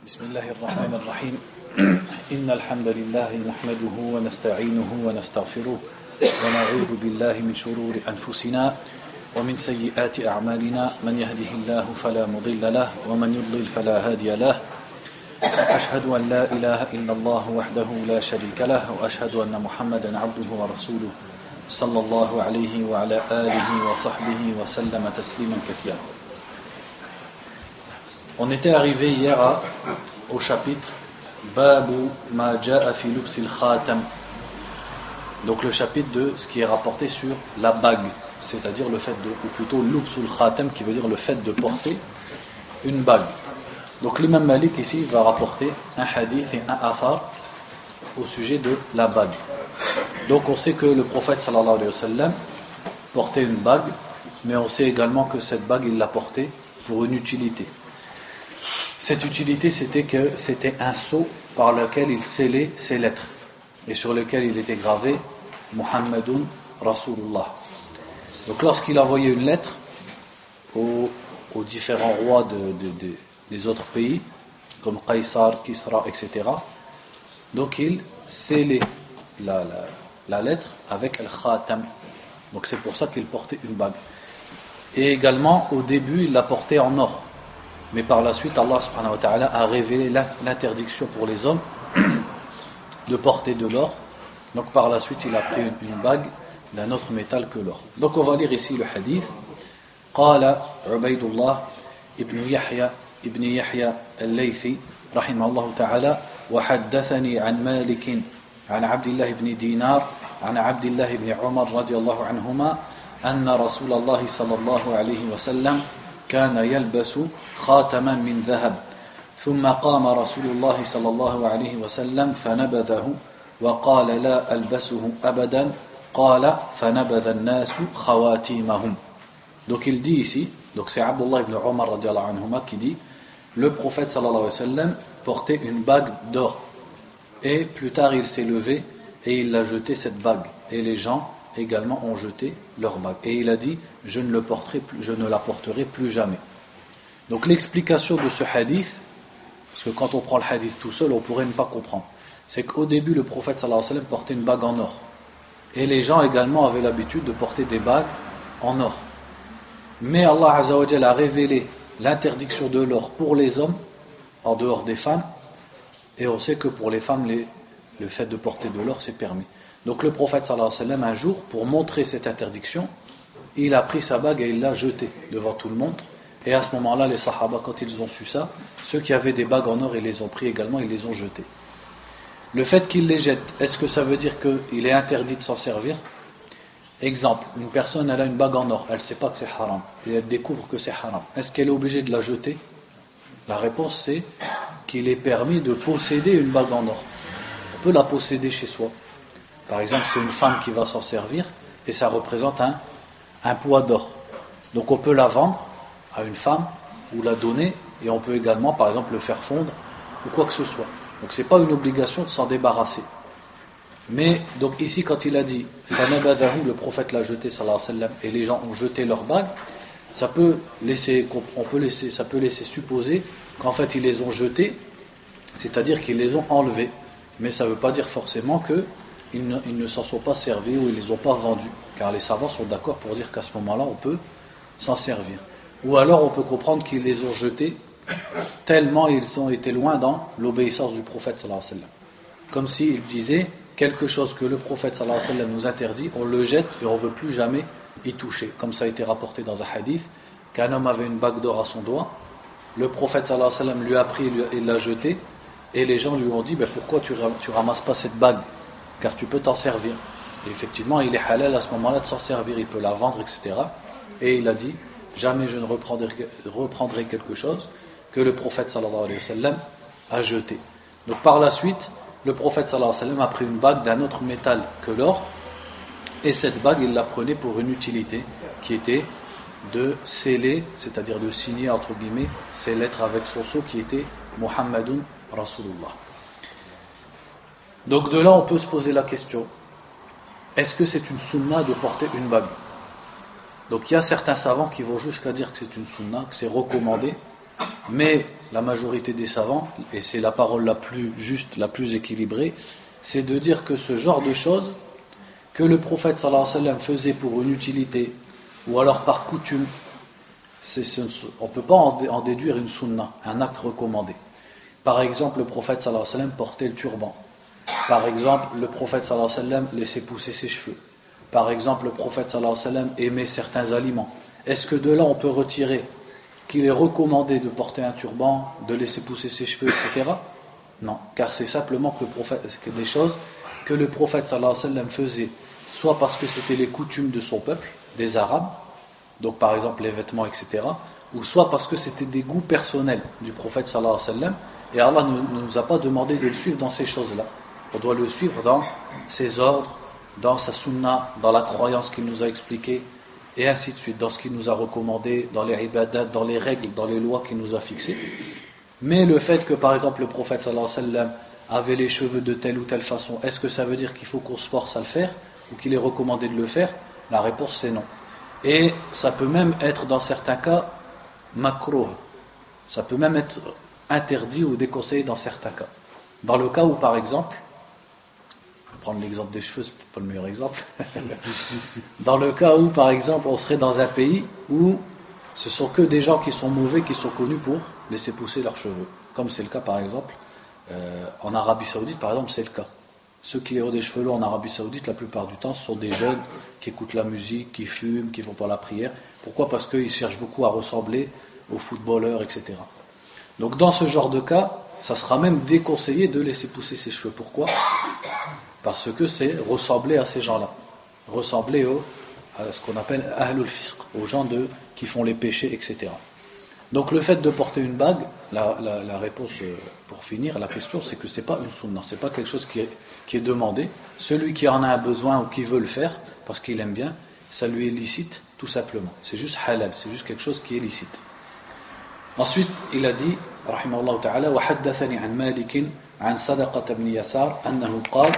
بسم الله الرحمن الرحيم إن الحمد لله نحمده ونستعينه ونستغفره ونعوذ بالله من شرور أنفسنا ومن سيئات أعمالنا من يهده الله فلا مضل له ومن يضلل فلا هادي له أشهد أن لا إله إلا الله وحده لا شريك له وأشهد أن محمدا عبده ورسوله صلى الله عليه وعلى آله وصحبه وسلم تسليما كثيرا. On était arrivé hier au chapitre Babu ma ja'a fi lubsil khatam. Donc le chapitre de ce qui est rapporté sur la bague, c'est-à-dire le fait de, ou plutôt lubsul khatam qui veut dire le fait de porter une bague. Donc l'imam Malik ici va rapporter un hadith et un athar au sujet de la bague. Donc on sait que le prophète sallallahu alayhi wa sallam portait une bague, mais on sait également que cette bague il l'a portée pour une utilité. Cette utilité, c'était que c'était un sceau par lequel il scellait ses lettres et sur lequel il était gravé Muhammadun Rasulullah. Donc lorsqu'il envoyait une lettre aux différents rois des autres pays, comme Qaysar, Kisra, etc., donc il scellait la lettre avec al-khatam. Donc c'est pour ça qu'il portait une bague. Et également, au début, il la portait en or. Mais par la suite, Allah subhanahu wa ta'ala a révélé l'interdiction pour les hommes de porter de l'or. Donc par la suite, il a pris une bague d'un autre métal que l'or. Donc on va lire ici le hadith. قال عبيد الله ابن يحيى الليثي رحمه الله تعالى وحدثني عن مالك عن عبد الله بن دينار عن عبد الله بن عمر رضي الله عنهما أن رسول الله صلى الله عليه وسلم كان يلبس خاتما من ذهب ثم قام رسول الله صلى الله عليه وسلم فنبذه وقال لا ألبسه أبدا قال فنبذ الناس خواتيمهم. Donc il dit ici, donc c'est Abdullah ibn Omar radiallahu anhuma qui dit, le prophète sallallahu alayhi wa sallam portait une bague d'or et plus tard il s'est levé et il a jeté cette bague et les gens également ont jeté leur bague. Et il a dit, je ne la porterai plus jamais. Donc l'explication de ce hadith, parce que quand on prend le hadith tout seul, on pourrait ne pas comprendre, c'est qu'au début, le prophète sallallahu alayhi wa sallam portait une bague en or. Et les gens également avaient l'habitude de porter des bagues en or. Mais Allah azza wa jalla a révélé l'interdiction de l'or pour les hommes, en dehors des femmes, et on sait que pour les femmes, le fait de porter de l'or, c'est permis. Donc le prophète sallallahu alayhi wa sallam, un jour, pour montrer cette interdiction, il a pris sa bague et il l'a jetée devant tout le monde. Et à ce moment-là, les sahaba, quand ils ont su ça, ceux qui avaient des bagues en or, ils les ont pris également, ils les ont jetées. Le fait qu'ils les jettent, est-ce que ça veut dire qu'il est interdit de s'en servir? Exemple, une personne, elle a une bague en or, elle ne sait pas que c'est haram, et elle découvre que c'est haram. Est-ce qu'elle est obligée de la jeter? La réponse, c'est qu'il est permis de posséder une bague en or. On peut la posséder chez soi. Par exemple, c'est une femme qui va s'en servir et ça représente un poids d'or. Donc on peut la vendre à une femme ou la donner et on peut également, par exemple, le faire fondre ou quoi que ce soit. Donc c'est pas une obligation de s'en débarrasser. Mais donc ici, quand il a dit "Fanabadahu", le prophète l'a jeté, sallallahu alayhi wa sallam, et les gens ont jeté leur bague, ça peut laisser supposer qu'en fait ils les ont jetés, c'est-à-dire qu'ils les ont enlevés. Mais ça ne veut pas dire forcément que ils ne s'en sont pas servis ou ils ne les ont pas vendus, car les savants sont d'accord pour dire qu'à ce moment-là on peut s'en servir. Ou alors on peut comprendre qu'ils les ont jetés tellement ils ont été loin dans l'obéissance du prophète sallallahu alayhi wa sallam. Comme s'il disait quelque chose que le prophète sallallahu alayhi wa sallam nous interdit, on le jette et on ne veut plus jamais y toucher. Comme ça a été rapporté dans un hadith, qu'un homme avait une bague d'or à son doigt, le prophète sallallahu alayhi wa sallam lui a pris et l'a jeté, et les gens lui ont dit, pourquoi tu ramasses pas cette bague, car tu peux t'en servir. Et effectivement, il est halal à ce moment-là de s'en servir, il peut la vendre, etc. Et il a dit, jamais je ne reprendrai quelque chose que le prophète sallallahu alayhi wa sallam a jeté. Donc par la suite, le prophète sallallahu alayhi wa sallam a pris une bague d'un autre métal que l'or, et cette bague, il la prenait pour une utilité qui était de sceller, c'est-à-dire de signer, entre guillemets, ses lettres avec son sceau qui était Muhammadun Rasulullah. Donc de là, on peut se poser la question, est-ce que c'est une sunna de porter une bague? Donc il y a certains savants qui vont jusqu'à dire que c'est une sunna, que c'est recommandé, mais la majorité des savants, et c'est la parole la plus juste, la plus équilibrée, c'est de dire que ce genre de choses que le prophète sallallahu alayhi wa sallam faisait pour une utilité ou alors par coutume, on ne peut pas en déduire une sunna, un acte recommandé. Par exemple, le prophète sallallahu alayhi wa sallam portait le turban. Par exemple, le prophète sallallahu alayhi wa sallam laissait pousser ses cheveux. Par exemple, le prophète sallallahu alayhi wa sallam aimait certains aliments. Est-ce que de là on peut retirer qu'il est recommandé de porter un turban, de laisser pousser ses cheveux, etc. Non, car c'est simplement que des choses que le prophète sallallahu alayhi wa sallam faisait, soit parce que c'était les coutumes de son peuple, des Arabes, donc par exemple les vêtements, etc., ou soit parce que c'était des goûts personnels du prophète sallallahu alayhi wa sallam, et Allah ne nous a pas demandé de le suivre dans ces choses-là. On doit le suivre dans ses ordres, dans sa sunna, dans la croyance qu'il nous a expliquée, et ainsi de suite, dans ce qu'il nous a recommandé, dans les ibadat, dans les règles, dans les lois qu'il nous a fixées. Mais le fait que par exemple le prophète sallallahu alayhi wa sallam avait les cheveux de telle ou telle façon, est-ce que ça veut dire qu'il faut qu'on se force à le faire, ou qu'il est recommandé de le faire? La réponse c'est non. Et ça peut même être dans certains cas makruh, ça peut même être interdit ou déconseillé dans certains cas. Dans le cas où par exemple, prendre l'exemple des cheveux, c'est peut-être pas le meilleur exemple. Dans le cas où, par exemple, on serait dans un pays où ce sont que des gens qui sont mauvais, qui sont connus pour laisser pousser leurs cheveux. Comme c'est le cas, par exemple, en Arabie Saoudite, par exemple, c'est le cas. Ceux qui ont des cheveux longs en Arabie Saoudite, la plupart du temps, ce sont des jeunes qui écoutent la musique, qui fument, qui vont pas la prière. Pourquoi? Parce qu'ils cherchent beaucoup à ressembler aux footballeurs, etc. Donc, dans ce genre de cas, ça sera même déconseillé de laisser pousser ses cheveux. Pourquoi? Parce que c'est ressembler à ces gens-là, ressembler à ce qu'on appelle ahlul fisq, aux gens qui font les péchés, etc. Donc le fait de porter une bague, la réponse pour finir, la question, c'est que c'est pas une sunna, c'est pas quelque chose qui est demandé. Celui qui en a un besoin ou qui veut le faire, parce qu'il aime bien, ça lui est licite, tout simplement. C'est juste halal, c'est juste quelque chose qui est licite. Ensuite, il a dit, rahimahullah ta'ala, وحدثني عن مالك عن صدقة بن يسار أنه قال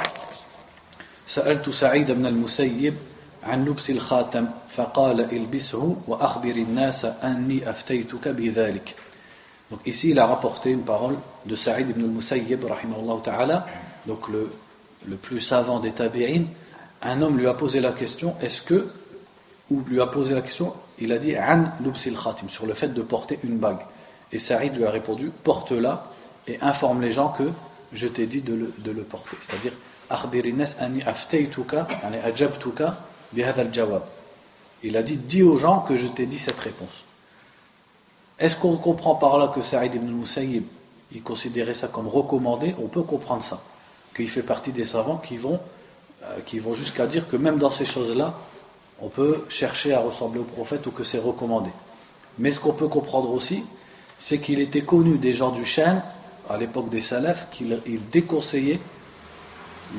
سألت سعيد بن المسيب عن لبس الخاتم فقال البسه وأخبر الناس أني أفتيتك بذلك. Donc ici il a rapporté une parole de Saïd ibn al-Musayyib rahimahullah ta'ala, donc le plus savant des tabi'in. Un homme lui a posé la question, il a dit an lubsil khatim, sur le fait de porter une bague, et Saïd lui a répondu, porte-la et informe les gens que je t'ai dit de le porter, c'est-à-dire akhbir an-nas anni aftaytuka yani ajabtuka bi hadha al-jawab. Il a dit, dis aux gens que je t'ai dit cette réponse. Est-ce qu'on comprend par là que Saïd ibn al-Musayyib il considérait ça comme recommandé? On peut comprendre ça, qu'il fait partie des savants qui vont jusqu'à dire que même dans ces choses-là on peut chercher à ressembler au prophète ou que c'est recommandé. Mais ce qu'on peut comprendre aussi, c'est qu'il était connu des gens du Sham à l'époque des salafs qu'ils déconseillaient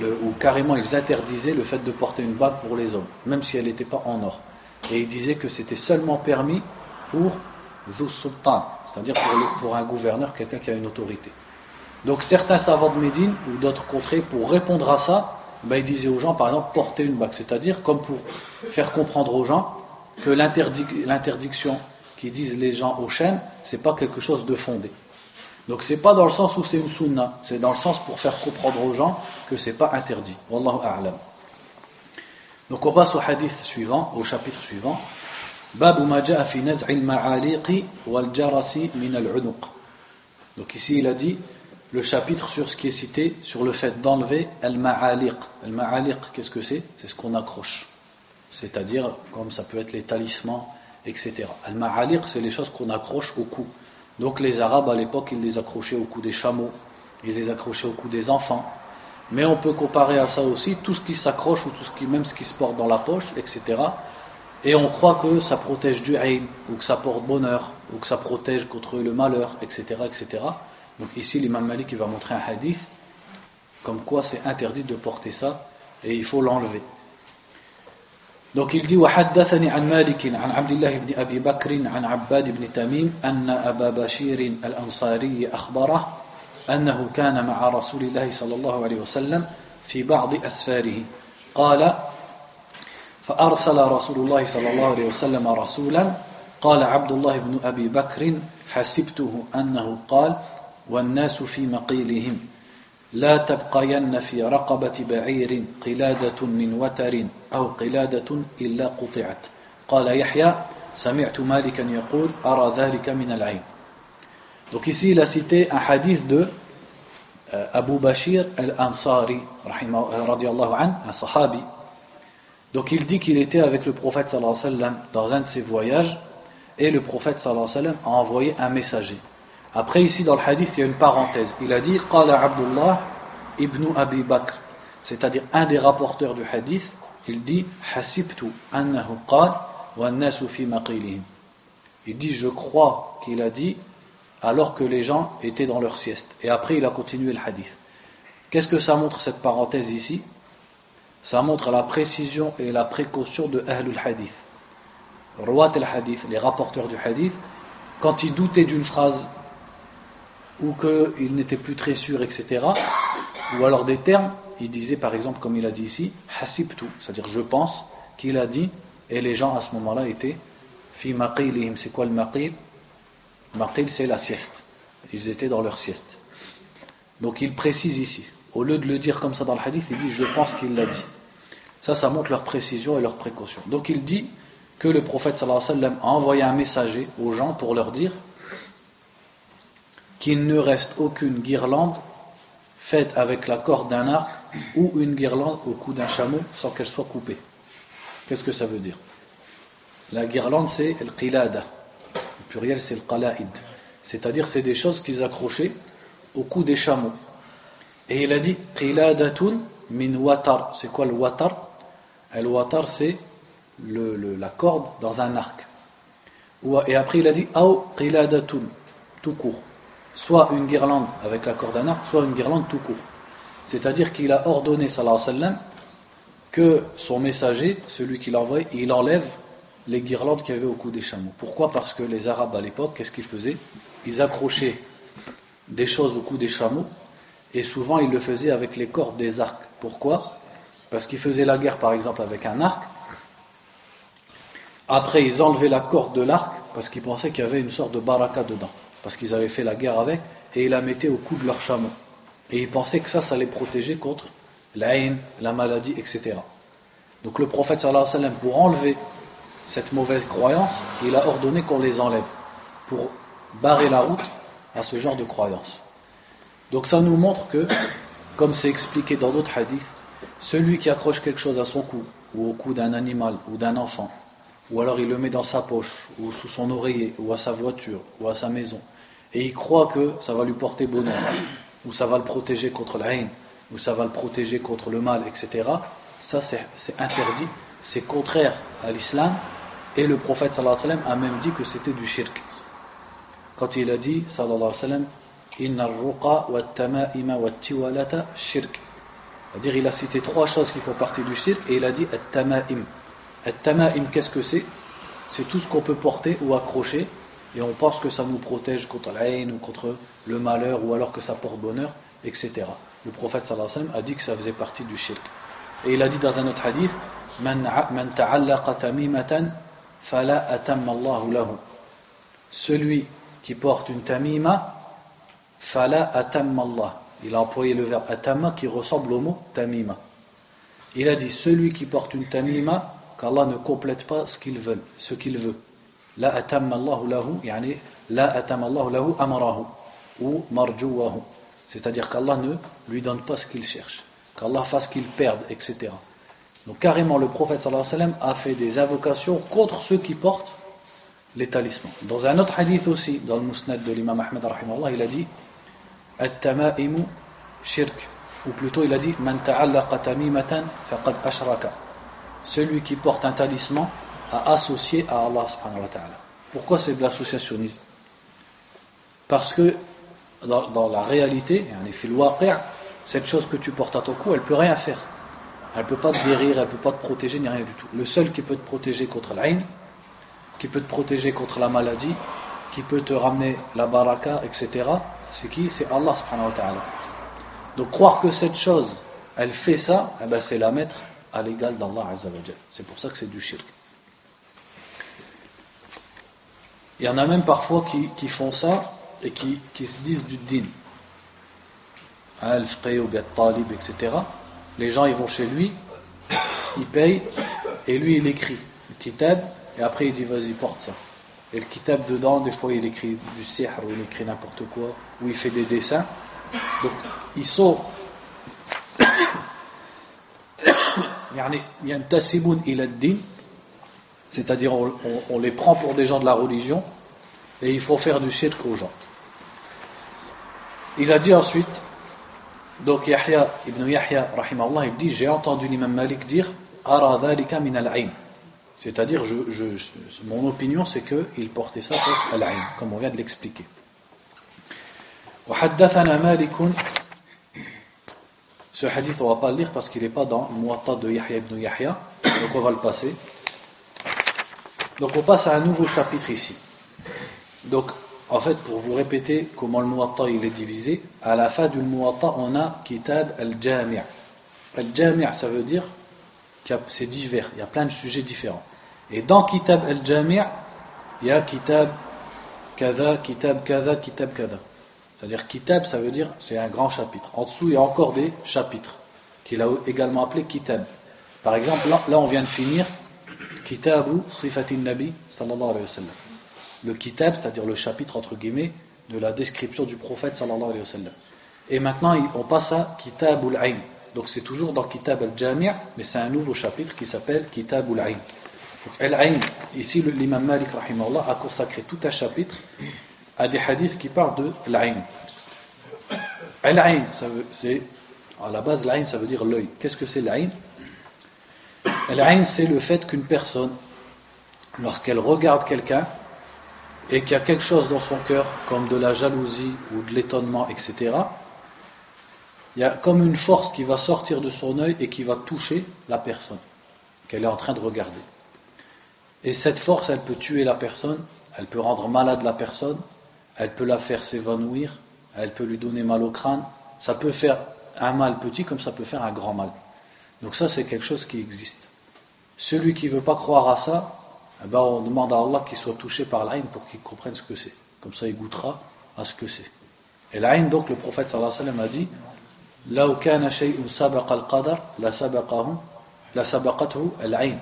ou carrément ils interdisaient le fait de porter une bague pour les hommes, même si elle n'était pas en or. Et ils disaient que c'était seulement permis pour Zu Sultan, c'est-à-dire pour un gouverneur, quelqu'un qui a une autorité. Donc certains savants de Médine ou d'autres contrées, pour répondre à ça, ils disaient aux gens, par exemple, porter une bague, c'est-à-dire comme pour faire comprendre aux gens que l'interdiction qui disent les gens au chêne, c'est pas quelque chose de fondé. Donc c'est pas dans le sens où c'est une sunna, c'est dans le sens pour faire comprendre aux gens que c'est pas interdit. Wallahu a'lam. Donc on passe au hadith suivant, au chapitre suivant. Babu ma ja'a fi naz'i al-ma'aliqi wal jarasi min al-'unuq. Donc ici il a dit le chapitre sur ce qui est cité sur le fait d'enlever al-ma'aliq. Al-ma'aliq, qu'est-ce que c'est? C'est ce qu'on accroche. C'est-à-dire comme ça peut être les talismans, etc. Al-ma'aliq, c'est les choses qu'on accroche au cou. Donc les Arabes à l'époque, ils les accrochaient au cou des chameaux, ils les accrochaient au cou des enfants. Mais on peut comparer à ça aussi tout ce qui s'accroche ou même ce qui se porte dans la poche, etc. Et on croit que ça protège du ayn, ou que ça porte bonheur, ou que ça protège contre le malheur, etc., etc. Donc ici l'imam Malik il va montrer un hadith comme quoi c'est interdit de porter ça et il faut l'enlever. Donc il dit وحدثني عن مالك عن عبد الله بن أبي بكر عن عباد بن تميم أن أبا بشير الأنصاري أخبره أنه كان مع رسول الله صلى الله عليه وسلم في بعض أسفاره قال فأرسل رسول الله صلى الله عليه وسلم رسولا قال عبد الله بن أبي بكر حسبته أنه قال والناس في مقيلهم لا تبقين في رقبة بعير قلادة من وتر أو قلادة إلا قطعت قال يحيى سمعت مالكا يقول أرى ذلك من العين. Donc ici il a cité un hadith de Abu Bashir al-Ansari radiallahu anhu, un sahabi. Donc il dit qu'il était avec le prophète sallallahu alayhi wa sallam dans un de ses voyages et le prophète sallallahu alayhi wa sallam a envoyé un messager. Après ici dans le hadith il y a une parenthèse, il a dit Qala Abdullah ibn Abi Bakr, c'est-à-dire un des rapporteurs du hadith, il dit Hasibtu annahu qala wa an-nasu fi maqilihim. Il dit je crois qu'il a dit alors que les gens étaient dans leur sieste. Et après il a continué le hadith. Qu'est-ce que ça montre cette parenthèse ici? Ça montre la précision et la précaution de Ahlul Hadith. Ruwat al-Hadith, les rapporteurs du hadith, quand ils doutaient d'une phrase ou qu'ils n'étaient plus très sûrs, etc., ou alors des termes, ils disaient par exemple, comme il a dit ici, hasibtu, c'est-à-dire je pense qu'il a dit, et les gens à ce moment-là étaient fi maqilihim. C'est quoi le maqil? Maqil, c'est la sieste. Ils étaient dans leur sieste. Donc il précise ici. Au lieu de le dire comme ça dans le hadith, il dit je pense qu'il l'a dit. Ça montre leur précision et leur précaution. Donc il dit que le prophète sallallahu alayhi wa sallam a envoyé un messager aux gens pour leur dire qu'il ne reste aucune guirlande faite avec la corde d'un arc ou une guirlande au cou d'un chameau sans qu'elle soit coupée. Qu'est-ce que ça veut dire? La guirlande c'est le qilada. Le pluriel c'est le qala'id. C'est-à-dire c'est des choses qu'ils accrochaient au cou des chameaux. Et il a dit qiladatun min watar. C'est quoi le watar? Le watar c'est la corde dans un arc. Et après il a dit aw qiladatun, tout court. Soit une guirlande avec la corde d'un arc, soit une guirlande tout court. C'est-à-dire qu'il a ordonné sallallahu alayhi wa sallam que son messager, celui qui l'a envoyé, il enlève les guirlandes qu'il y avait au cou des chameaux. Pourquoi? Parce que les Arabes à l'époque, qu'est-ce qu'ils faisaient? Ils accrochaient des choses au cou des chameaux et souvent ils le faisaient avec les cordes des arcs. Pourquoi? Parce qu'ils faisaient la guerre par exemple avec un arc. Après ils enlevaient la corde de l'arc parce qu'ils pensaient qu'il y avait une sorte de baraka dedans. Parce qu'ils avaient fait la guerre avec et ils la mettaient au cou de leur chameau. Et ils pensaient que ça les protégeait contre l'aïn, la maladie, etc. Donc le prophète sallallahu alayhi wa sallam, pour enlever cette mauvaise croyance, il a ordonné qu'on les enlève pour barrer la route à ce genre de croyance. Donc ça nous montre que, comme c'est expliqué dans d'autres hadiths, celui qui accroche quelque chose à son cou ou au cou d'un animal ou d'un enfant, ou alors il le met dans sa poche ou sous son oreiller ou à sa voiture ou à sa maison et il croit que ça va lui porter bonheur ou ça va le protéger contre l'aïn ou ça va le protéger contre le mal, etc., ça c'est interdit, c'est contraire à l'islam. Et le prophète sallallahu alayhi wa sallam a même dit que c'était du shirk. Quand il a dit sallallahu alayhi wa sallam inna ar-ruqa wa at-tama'ima wa at-tiwalata shirk. C'est-à-dire il a cité trois choses qui font partie du shirk et il a dit at-tama'im. At-tama'im, qu'est-ce que c'est? C'est tout ce qu'on peut porter ou accrocher et on pense que ça nous protège contre l'aïn ou contre le malheur ou alors que ça porte bonheur, etc. Le prophète sallallahu alayhi wa sallam a dit que ça faisait partie du shirk. Et il a dit dans un autre hadith man ta'allaqa tamimatan fala atamma Allahu lahu. Celui qui porte une tamima, fala atamma Allah. Il a employé le verbe atamma qui ressemble au mot tamima. Il a dit celui qui porte une tamima, qu'Allah ne complète pas ce qu'il veut. La atamma Allahu lahu, yani la atamma Allahu lahu amrahu ou marjuwahu. C'est-à-dire qu'Allah ne lui donne pas ce qu'il cherche, qu'Allah fasse qu'il perde, etc. Donc carrément le prophète sallallahu alayhi wa sallam a fait des invocations contre ceux qui portent les talismans. Dans un autre hadith aussi, dans le musnad de l'imam Ahmed rahimahullah, il a dit at-tama'imu shirk, ou plutôt il a dit man ta'allaqa tamimatan faqad ashraka. Celui qui porte un talisman a associé à Allah subhanahu wa ta'ala. Pourquoi c'est de l'associationnisme? Parce que dans la réalité, cette chose que tu portes à ton cou, elle ne peut rien faire. Elle ne peut pas te guérir, elle ne peut pas te protéger, ni rien du tout. Le seul qui peut te protéger contre l'aïn, qui peut te protéger contre la maladie, qui peut te ramener la baraka, etc., c'est qui? C'est Allah subhanahu wa ta'ala. Donc croire que cette chose, elle fait ça, eh ben, c'est la mettre à l'égal d'Allah azza wa jalla. C'est pour ça que c'est du shirk. Il y en a même parfois qui font ça et qui se disent du din. Al-Fqih ou Talib, etc. Les gens ils vont chez lui, ils payent et lui il écrit le kitab et après il dit vas-y porte ça. Et le kitab dedans, des fois il écrit du sihr ou il écrit n'importe quoi, ou il fait des dessins. Donc ils sont yantasiboun ila ad-din, c'est-à-dire on les prend pour des gens de la religion et il faut faire du shirk aux gens. Il a dit ensuite, donc Yahya ibn Yahya rahimahullah, il dit j'ai entendu l'imam Malik dire ara dhalika min al-ayn, c'est-à-dire mon opinion c'est qu'il portait ça pour al-ayn, comme on vient de l'expliquer. وحدثنا مالك, ce hadith on va pas le lire parce qu'il n'est pas dans le Muwatta de Yahya ibn Yahya, donc on va le passer. Donc on passe à un nouveau chapitre ici. Donc en fait, pour vous répéter comment le Muwatta il est divisé, à la fin du Muwatta on a Kitab al-Jami'. Al-Jami' ça veut dire que c'est divers, il y a plein de sujets différents. Et dans Kitab al-Jami' il y a Kitab Kada, Kitab Kada, Kitab Kada. C'est-à-dire Kitab ça veut dire c'est un grand chapitre. En dessous il y a encore des chapitres qu'il a également appelé Kitab. Par exemple là on vient de finir Kitabu Sifatin Nabi sallallahu alayhi wa sallam. Le kitab, c'est-à-dire le chapitre entre guillemets de la description du prophète sallallahu alayhi wa sallam. Et maintenant on passe à Kitabul Ayn. Donc c'est toujours dans Kitab al-Jami', mais c'est un nouveau chapitre qui s'appelle Kitabul Ayn. Al-Ayn, ici l'imam Malik rahimahullah a consacré tout un chapitre à des hadiths qui parlent de l'Ayn. Al-Ayn, c'est à la base l'Ayn ça veut dire l'œil. Qu'est-ce que c'est l'Ayn? L'Ayn c'est le fait qu'une personne, lorsqu'elle regarde quelqu'un et qu'il y a quelque chose dans son cœur comme de la jalousie ou de l'étonnement, etc., il y a comme une force qui va sortir de son œil et qui va toucher la personne qu'elle est en train de regarder. Et cette force, elle peut tuer la personne, elle peut rendre malade la personne, elle peut la faire s'évanouir, elle peut lui donner mal au crâne, ça peut faire un mal petit comme ça peut faire un grand mal. Donc ça c'est quelque chose qui existe. Celui qui ne veut pas croire à ça, eh ben on demande à Allah qu'il soit touché par l'Ayn pour qu'il comprenne ce que c'est. Comme ça il goûtera à ce que c'est. Et l'Ayn, donc le prophète sallallahu alayhi wa sallam a dit Law kana shay'un sabaqa al-qadar la sabaqathu al-Ayn.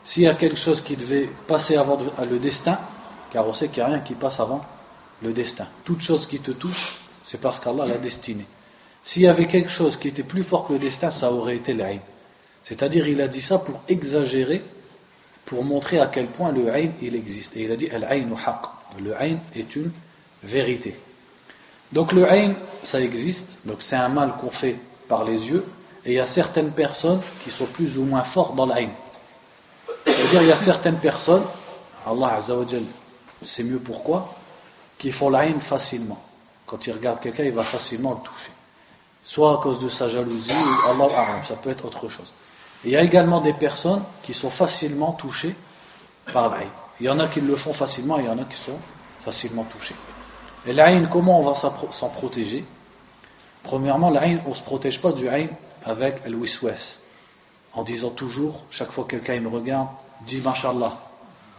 S'il y a quelque chose qui devait passer avant le destin, car on sait qu'il n'y a rien qui passe avant le destin. Toute chose qui te touche, c'est parce qu'Allah l'a destiné. S'il y avait quelque chose qui était plus fort que le destin, ça aurait été l'Ayn. C'est-à-dire il a dit ça pour exagérer, pour montrer à quel point le ayn il existe. Et il a dit al-aynu haqq. Le ayn est une vérité. Donc le ayn ça existe, donc c'est un mal qu'on fait par les yeux, et il y a certaines personnes qui sont plus ou moins fortes dans l'ayn. C'est-à-dire il y a certaines personnes, Allah Azza wa Jal sait mieux pourquoi, qui font l'ayn facilement. Quand il regarde quelqu'un, il va facilement le toucher. Soit à cause de sa jalousie, ou Allah A'lam, ça peut être autre chose. Et il y a également des personnes qui sont facilement touchées par l'ayn. Il y en a qui le font facilement, et il y en a qui sont facilement touchés. Et l'ayn, comment on va s'en protéger? Premièrement, l'ayn, on ne se protège pas du ayn avec al-wiswas, en disant toujours, chaque fois que quelqu'un me regarde, dis Mashallah,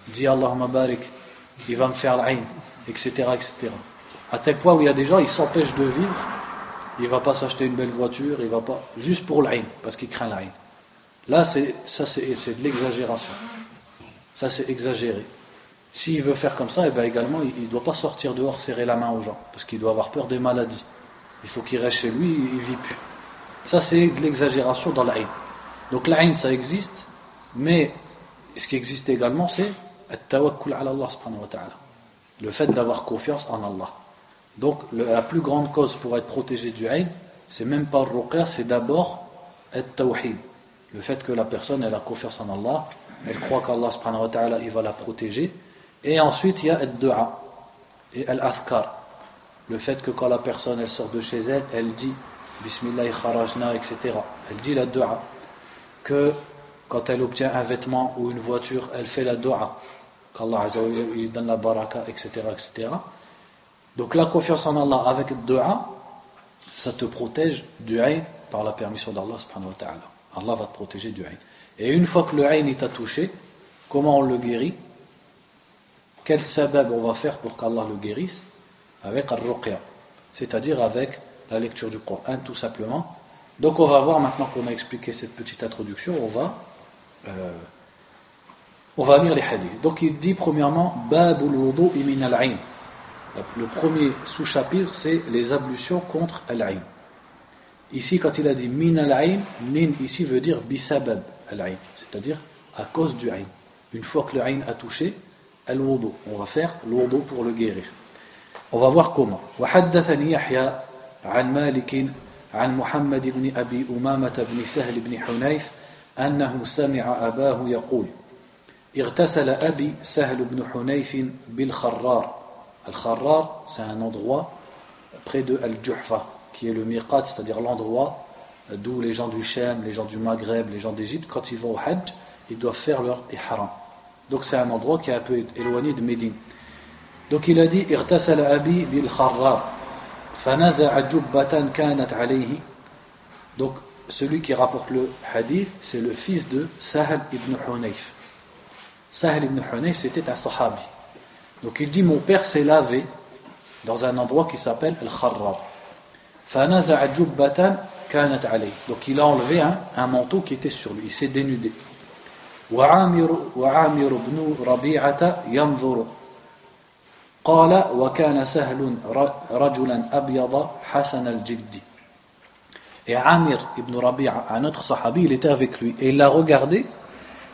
dis Allahumma barik, il va me faire l'ayn, etc., etc. À tel point où il y a des gens, ils s'empêchent de vivre, il ne va pas s'acheter une belle voiture, il va pas, juste pour l'ayn, parce qu'il craint l'ayn. Là, c'est de l'exagération. Ça, c'est exagéré. S'il veut faire comme ça, eh bien également, il ne doit pas sortir dehors serrer la main aux gens, parce qu'il doit avoir peur des maladies. Il faut qu'il reste chez lui, il ne vit plus. Ça, c'est de l'exagération dans l'ayn. Donc l'ayn, ça existe, mais ce qui existe également, c'est at-tawakkul ala Allah subhanahu wa ta'ala. Le fait d'avoir confiance en Allah. Donc, la plus grande cause pour être protégé du ayn, c'est même pas le ruqya, c'est d'abord at-tawhid. Le fait que la personne elle a confiance en Allah, elle croit qu'Allah subhanahu wa ta'ala il va la protéger, et ensuite il y a ad-du'a et al-athkar, le fait que quand la personne elle sort de chez elle, elle dit Bismillah kharajna, etc. Elle dit la du'a, que quand elle obtient un vêtement ou une voiture, elle fait la du'a, qu'Allah azza wa jalla lui donne la baraka, etc., etc. Donc la confiance en Allah avec ad-du'a, ça te protège du ayn par la permission d'Allah subhanahu wa ta'ala. Allah va te protéger du ayn. Et une fois que le ayn t'a touché, comment on le guérit? quel sabab on va faire pour qu'Allah le guérisse? Avec al-ruqya, c'est-à-dire avec la lecture du Coran, tout simplement. Donc on va voir, maintenant qu'on a expliqué cette petite introduction, on va lire les hadiths. Donc il dit premièrement Babul wudu'i min al-ayn. Le premier sous-chapitre, c'est les ablutions contre al-ayn. Ici, quand il a dit min al-ayn, min ici veut dire bisabab al-ayn, c'est-à-dire à cause du ayn. Une fois que le ayn a touché al-wudu, on va faire le wudu pour le guérir. On va voir comment. وحدثني يحيى عن مالك عن محمد بن أبي أمامة بن سهل بن حنيف أنه سمع أباه يقول اغتسل أبي سهل بن حنيف بالخرار. Al-Kharrar, c'est un endroit près de Al-Juhfa, qui est le miqat, c'est-à-dire l'endroit d'où les gens du Sham, les gens du Maghreb, les gens d'Égypte, quand ils vont au Hajj, ils doivent faire leur ihram. Donc c'est un endroit qui est un peu éloigné de Médine. Donc il a dit اغتسل أبي بالخرار فنزع جبة كانت عليه. Donc celui qui rapporte le hadith, c'est le fils de Sahl ibn Hunayf. Sahl ibn Hunayf, c'était un sahabi. Donc il dit mon père s'est lavé dans un endroit qui s'appelle Al-Kharrar. فنزع جبة كانت عليه. Donc il a enlevé un manteau qui était sur lui, il s'est dénudé. وعامر بن ربيعة ينظر قال وكان سهل رجلا أبيض حسن الجد. Et Amir ibn Rabi'a, un autre sahabi, il était avec lui et il l'a regardé.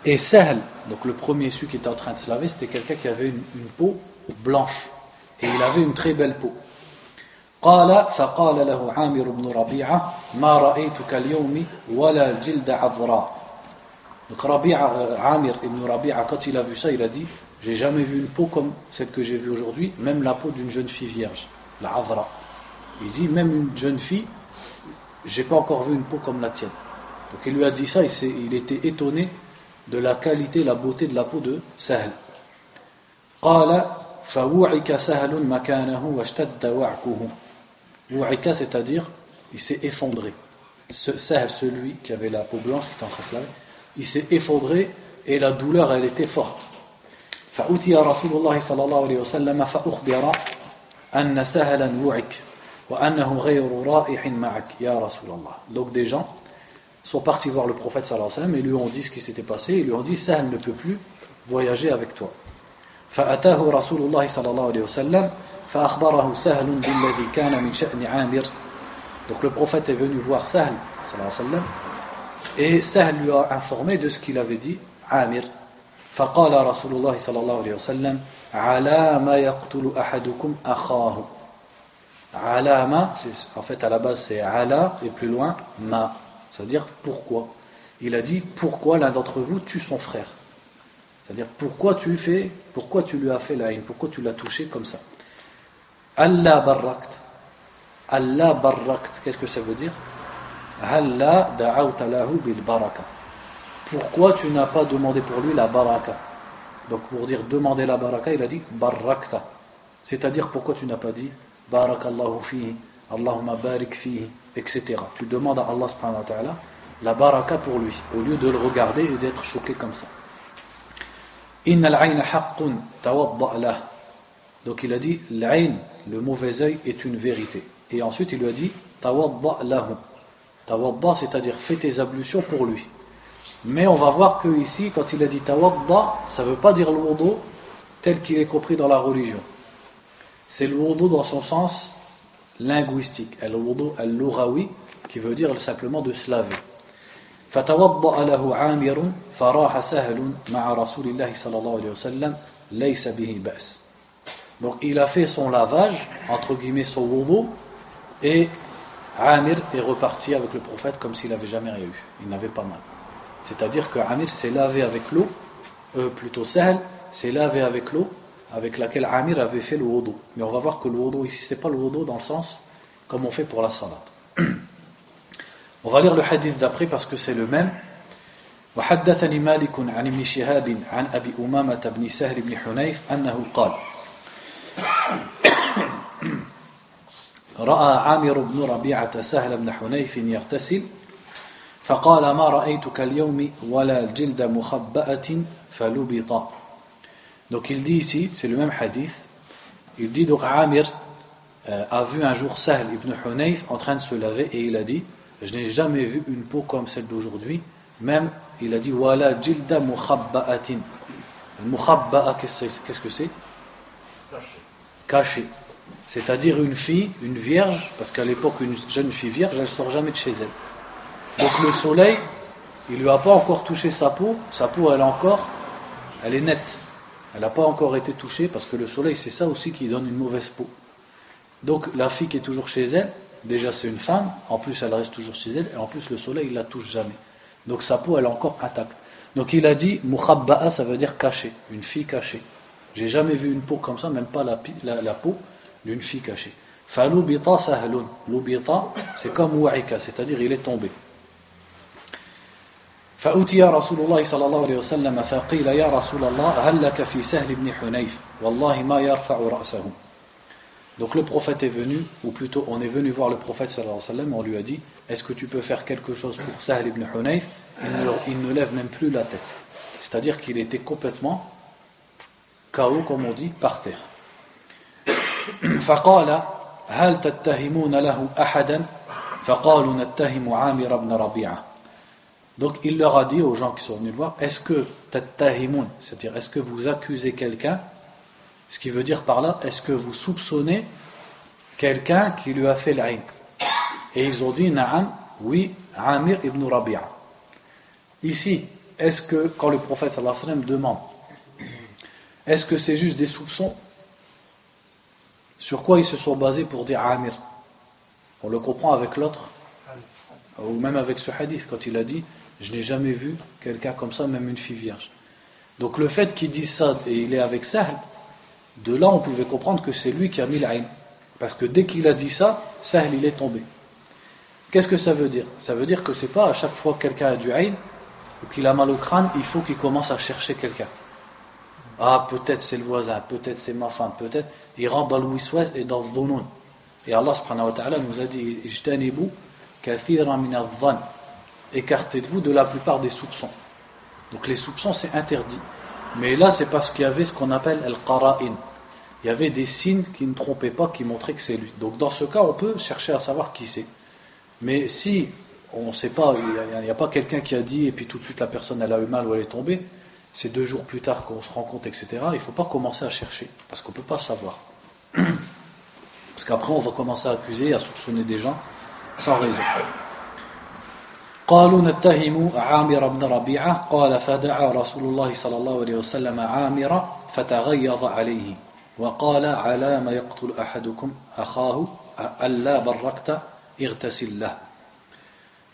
Et Sahl, donc le premier celui qui était en train de se laver, c'était quelqu'un qui avait une peau blanche et il avait une très belle peau. قال فقال له عامر بن ربيعة ما رأيتك اليوم ولا الجلد عذراء. Donc Amir ibn Rabi'a, quand il a vu ça, il a dit j'ai jamais vu une peau comme celle que j'ai vue aujourd'hui, même la peau d'une jeune fille vierge, la Adra. Il dit même une jeune fille, j'ai pas encore vu une peau comme la tienne. Donc il lui a dit ça, il était étonné de la qualité, la beauté de la peau de Sahl. قال فوعك سهل مكانه واشتد وعكه. وعك, c'est-à-dire il s'est effondré. Sahl, celui qui avait la peau blanche, qui était en train de se laver, il s'est effondré et la douleur elle était forte. فأتي رسول الله صلى الله عليه وسلم فأخبر أن سهلا وعك وأنه غير رائح معك يا رسول الله. Donc des gens sont partis voir le prophète sallallahu alayhi wa sallam et lui ont dit ce qui s'était passé. Ils lui ont dit Sahl ne peut plus voyager avec toi. فأتاه رسول الله صلى الله عليه وسلم فأخبره سهل بالذي كان من شأن عامر. Donc le prophète est venu voir Sahl sallallahu alayhi wa sallam et Sahl lui a informé de ce qu'il avait dit Amir. فقال رسول الله صلى الله عليه وسلم على ما يقتل أحدكم أخاه. على, en fait à la base c'est ala et plus loin ma, c'est-à-dire pourquoi. Il a dit pourquoi l'un d'entre vous tue son frère, c'est-à-dire pourquoi tu lui as fait la haine, pourquoi tu l'as touché comme ça. Allah barrakt, Allah barrakt, qu'est-ce que ça veut dire? Halla da'awta lahu bil baraka. Pourquoi tu n'as pas demandé pour lui la baraka? Donc pour dire demander la baraka, il a dit barrakta, c'est-à-dire pourquoi tu n'as pas dit barakallahu fihi, Allahumma barik fihi, etc. Tu demandes à Allah subhanahu wa ta'ala la baraka pour lui, au lieu de le regarder et d'être choqué comme ça. Inna al-ayn haqqun tawadda lah. Donc il a dit l'ayn, le mauvais œil, est une vérité. Et ensuite il lui a dit tawadda lahu. Tawadda, c'est-à-dire fais tes ablutions pour lui. Mais on va voir que ici, quand il a dit tawadda, ça ne veut pas dire le wudu tel qu'il est compris dans la religion. C'est le wudu dans son sens linguistique, le wudu al-lughawi, qui veut dire simplement de se laver. فتوضأ له عامر فراح سهل مع رسول الله صلى الله عليه وسلم ليس به بأس. Donc il a fait son lavage, entre guillemets son wudu, et Amir est reparti avec le prophète comme s'il n'avait jamais rien eu, il n'avait pas mal. C'est-à-dire que Amir s'est lavé avec l'eau, plutôt Sahl s'est lavé avec l'eau avec laquelle Amir avait fait le wudu. Mais on va voir que le wudu ici, ce n'est pas le wudu dans le sens comme on fait pour la salat. On va lire le hadith d'après parce que c'est le même. وحدثني مالك عن ابن شهاب عن أبي أمامة بن سهل بن حنيف أنه قال رأى عامر بن ربيعة سهل بن حنيف يغتسل فقال ما رأيتك اليوم ولا الجلد مخبأة فلبط. Donc il dit ici, c'est le même hadith, il dit donc Amir a vu un jour Sahl ibn Hunayf en train de se laver et il a dit, je n'ai jamais vu une peau comme celle d'aujourd'hui, même il a dit wala jilda mukhabba'atin. Mukhabba'a, qu'est-ce que c'est? Caché. C'est-à-dire une fille, une vierge, parce qu'à l'époque une jeune fille vierge, elle ne sort jamais de chez elle. Donc le soleil, il lui a pas encore touché sa peau elle est nette. Elle n'a pas encore été touchée parce que le soleil, c'est ça aussi qui donne une mauvaise peau. Donc la fille qui est toujours chez elle, déjà c'est une femme, en plus elle reste toujours chez elle, et en plus le soleil il la touche jamais. Donc sa peau elle est encore intacte. Donc il a dit mukhabba'a, ça veut dire cachée, une fille cachée. J'ai jamais vu une peau comme ça, même pas la peau d'une fille cachée. Falubita sahlun, lubita c'est comme wa'ika, c'est-à-dire il est tombé. فأتي رسول الله صلى الله عليه وسلم فقيل يا رسول الله هل لك في سهل بن حنيف والله ما يرفع رأسه. Donc le prophète est venu, ou plutôt on est venu voir le prophète sallallahu alayhi wa sallam, on lui a dit est-ce que tu peux faire quelque chose pour Sahl ibn Hunayf? Il ne lève même plus la tête, c'est-à-dire qu'il était complètement KO comme on dit par terre. فقال هل تتهمون له أحدا فقالوا نتهم عامر بن ربيعة. Donc il leur a dit aux gens qui sont venus le voir, est-ce que tattahimoun, c'est-à-dire est-ce que vous accusez quelqu'un, ce qui veut dire par là, est-ce que vous soupçonnez quelqu'un qui lui a fait l'aïn? Et ils ont dit na'am, oui, Amir ibn Rabi'a. Ici, est-ce que quand le prophète sallallahu alayhi wa sallam demande, est-ce que c'est juste des soupçons? Sur quoi ils se sont basés pour dire Amir? On le comprend avec l'autre, ou même avec ce hadith, quand il a dit je n'ai jamais vu quelqu'un comme ça, même une fille vierge. Donc le fait qu'il dise ça et il est avec Sahl, de là on pouvait comprendre que c'est lui qui a mis l'aïn. Parce que dès qu'il a dit ça, Sahl il est tombé. Qu'est-ce que ça veut dire? Ça veut dire que c'est pas à chaque fois que quelqu'un a du aïn ou qu'il a mal au crâne, il faut qu'il commence à chercher quelqu'un. Ah, peut-être c'est le voisin, peut-être c'est ma femme, peut-être. Il rentre dans le wiswas et dans le dhunun. Et Allah subhanahu wa ta'ala nous a dit ijtanibu kathiran min adh-dhann. Écartez-vous de la plupart des soupçons. Donc les soupçons c'est interdit. Mais là c'est parce qu'il y avait ce qu'on appelle al-qara'in. Il y avait des signes qui ne trompaient pas, qui montraient que c'est lui. Donc dans ce cas on peut chercher à savoir qui c'est. Mais si on ne sait pas, il n'y a pas quelqu'un qui a dit et puis tout de suite la personne elle a eu mal ou elle est tombée, c'est 2 jours plus tard qu'on se rend compte, etc. Il ne faut pas commencer à chercher, parce qu'on ne peut pas savoir. Parce qu'après on va commencer à accuser, à soupçonner des gens sans raison. قالوا نتهم عامر بن ربيعة قال فدعا رسول الله صلى الله عليه وسلم عامر فتغيظ عليه وقال على ما يقتل أحدكم أخاه ألا بركت اغتسل له.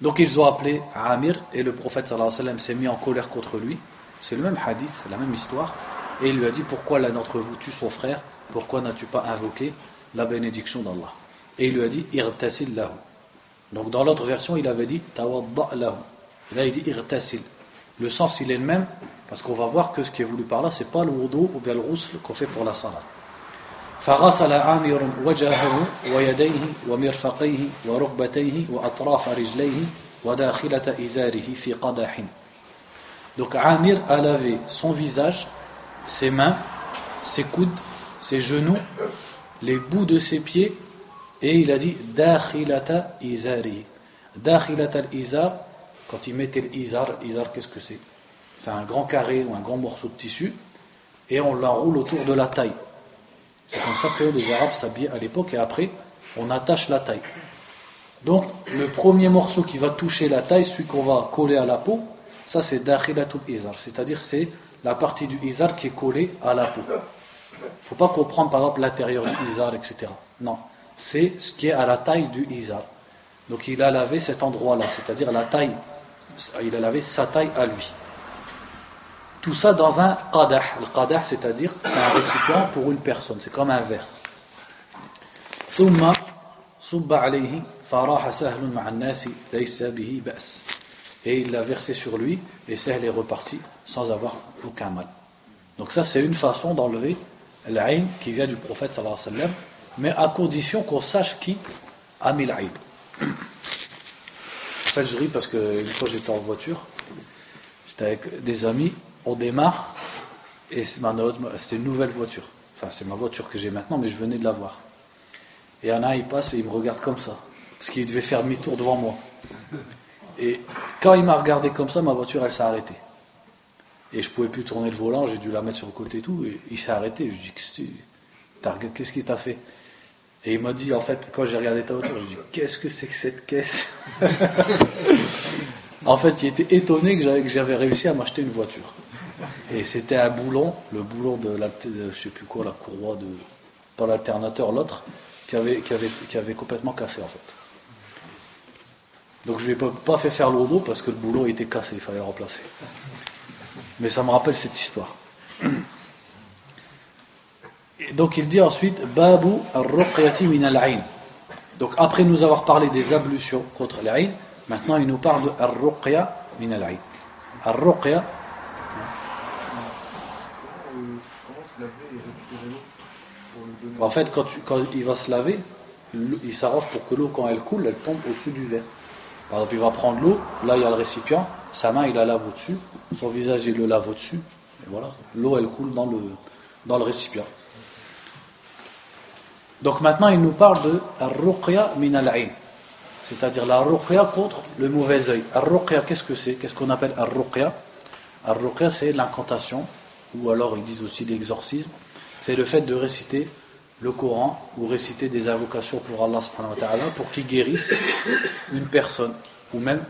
Donc ils ont appelé Amir et le prophète sallallahu alayhi wa sallam s'est mis en colère contre lui. C'est le même hadith, la même histoire. Et il lui a dit pourquoi l'un d'entre vous tue son frère? Pourquoi n'as-tu pas invoqué la bénédiction d'Allah? Et il lui a dit irtasil lahu. Donc dans l'autre version il avait dit tawadda lahu. Et là il dit irtasil. Le sens il est le même parce qu'on va voir que ce qui est voulu par là c'est pas le wudu ou bien le ghusl qu'on fait pour la salat. فغسل عامر وجهه ويديه ومرفقيه وركبتيه وأطراف رجليه وداخلة إزاره في قدح. Donc Amir a lavé son visage, ses mains, ses coudes, ses genoux, les bouts de ses pieds, et il a dit dakhilata izari. Dakhilata al-izar, quand il mettait l'izar, qu'est-ce que c'est? C'est un grand carré ou un grand morceau de tissu, et on l'enroule autour de la taille. C'est comme ça que les Arabes s'habillaient à l'époque, et après on attache la taille. Donc le premier morceau qui va toucher la taille, celui qu'on va coller à la peau, ça c'est dakhilatul izar, c'est-à-dire c'est la partie du izar qui est collée à la peau. Il ne faut pas comprendre par exemple l'intérieur du izar, etc. Non, c'est ce qui est à la taille du izar. Donc il a lavé cet endroit-là, c'est-à-dire la taille, il a lavé sa taille à lui. Tout ça dans un qadah. Le qadah, c'est-à-dire c'est un récipient pour une personne, c'est comme un verre. ثم صب عليه فراح سهل مع الناس ليس به بأس. Et il l'a versé sur lui, et Sahl est reparti sans avoir aucun mal. Donc ça c'est une façon d'enlever l'aïn qui vient du prophète sallallahu alayhi wa sallam, mais à condition qu'on sache qui a mis l'aïn. En fait je ris parce que une fois j'étais en voiture, j'étais avec des amis, on démarre, Et c'était une nouvelle voiture. Enfin, c'est ma voiture que j'ai maintenant, mais je venais de l'avoir. Et un an, il passe et il me regarde comme ça. Parce qu'il devait faire demi-tour devant moi. Et quand il m'a regardé comme ça, ma voiture, elle s'est arrêtée. Et je pouvais plus tourner le volant, j'ai dû la mettre sur le côté et tout. Et il s'est arrêté. Je lui ai dit, qu'est-ce qu'il t'a fait? Et il m'a dit, en fait, quand j'ai regardé ta voiture, je lui ai dit, qu'est-ce que c'est que cette caisse? En fait, il était étonné que j'avais réussi à m'acheter une voiture. Et c'était un boulon, le boulon je sais plus quoi, la courroie de, pas l'alternateur, l'autre, qui avait complètement cassé en fait. Donc je ne lui ai pas fait faire l'auto parce que le boulon était cassé, il fallait le remplacer. Mais ça me rappelle cette histoire. Et donc il dit ensuite, Babu ar-ruqyati min al-ayn. Donc après nous avoir parlé des ablutions contre l'ayn, maintenant il nous parle de ar-ruqya min al-ayn. Ar-ruqya. En fait, quand il va se laver, il s'arrange pour que l'eau, quand elle coule, elle tombe au-dessus du verre. Par exemple, il va prendre l'eau, là il y a le récipient, sa main il la lave au-dessus, son visage il le lave au-dessus, et voilà, l'eau elle coule dans le récipient. Donc maintenant il nous parle de ar-ruqya min al-ayn, c'est-à-dire la ruqya contre le mauvais œil. Ar-ruqya, qu'est-ce que c'est? Qu'est-ce qu'on appelle ar-ruqya? Ar-ruqya, c'est l'incantation, ou alors ils disent aussi l'exorcisme. C'est le fait de réciter le Coran ou réciter des invocations pour Allah subhanahu wa ta'ala pour qu'il guérisse une personne ou même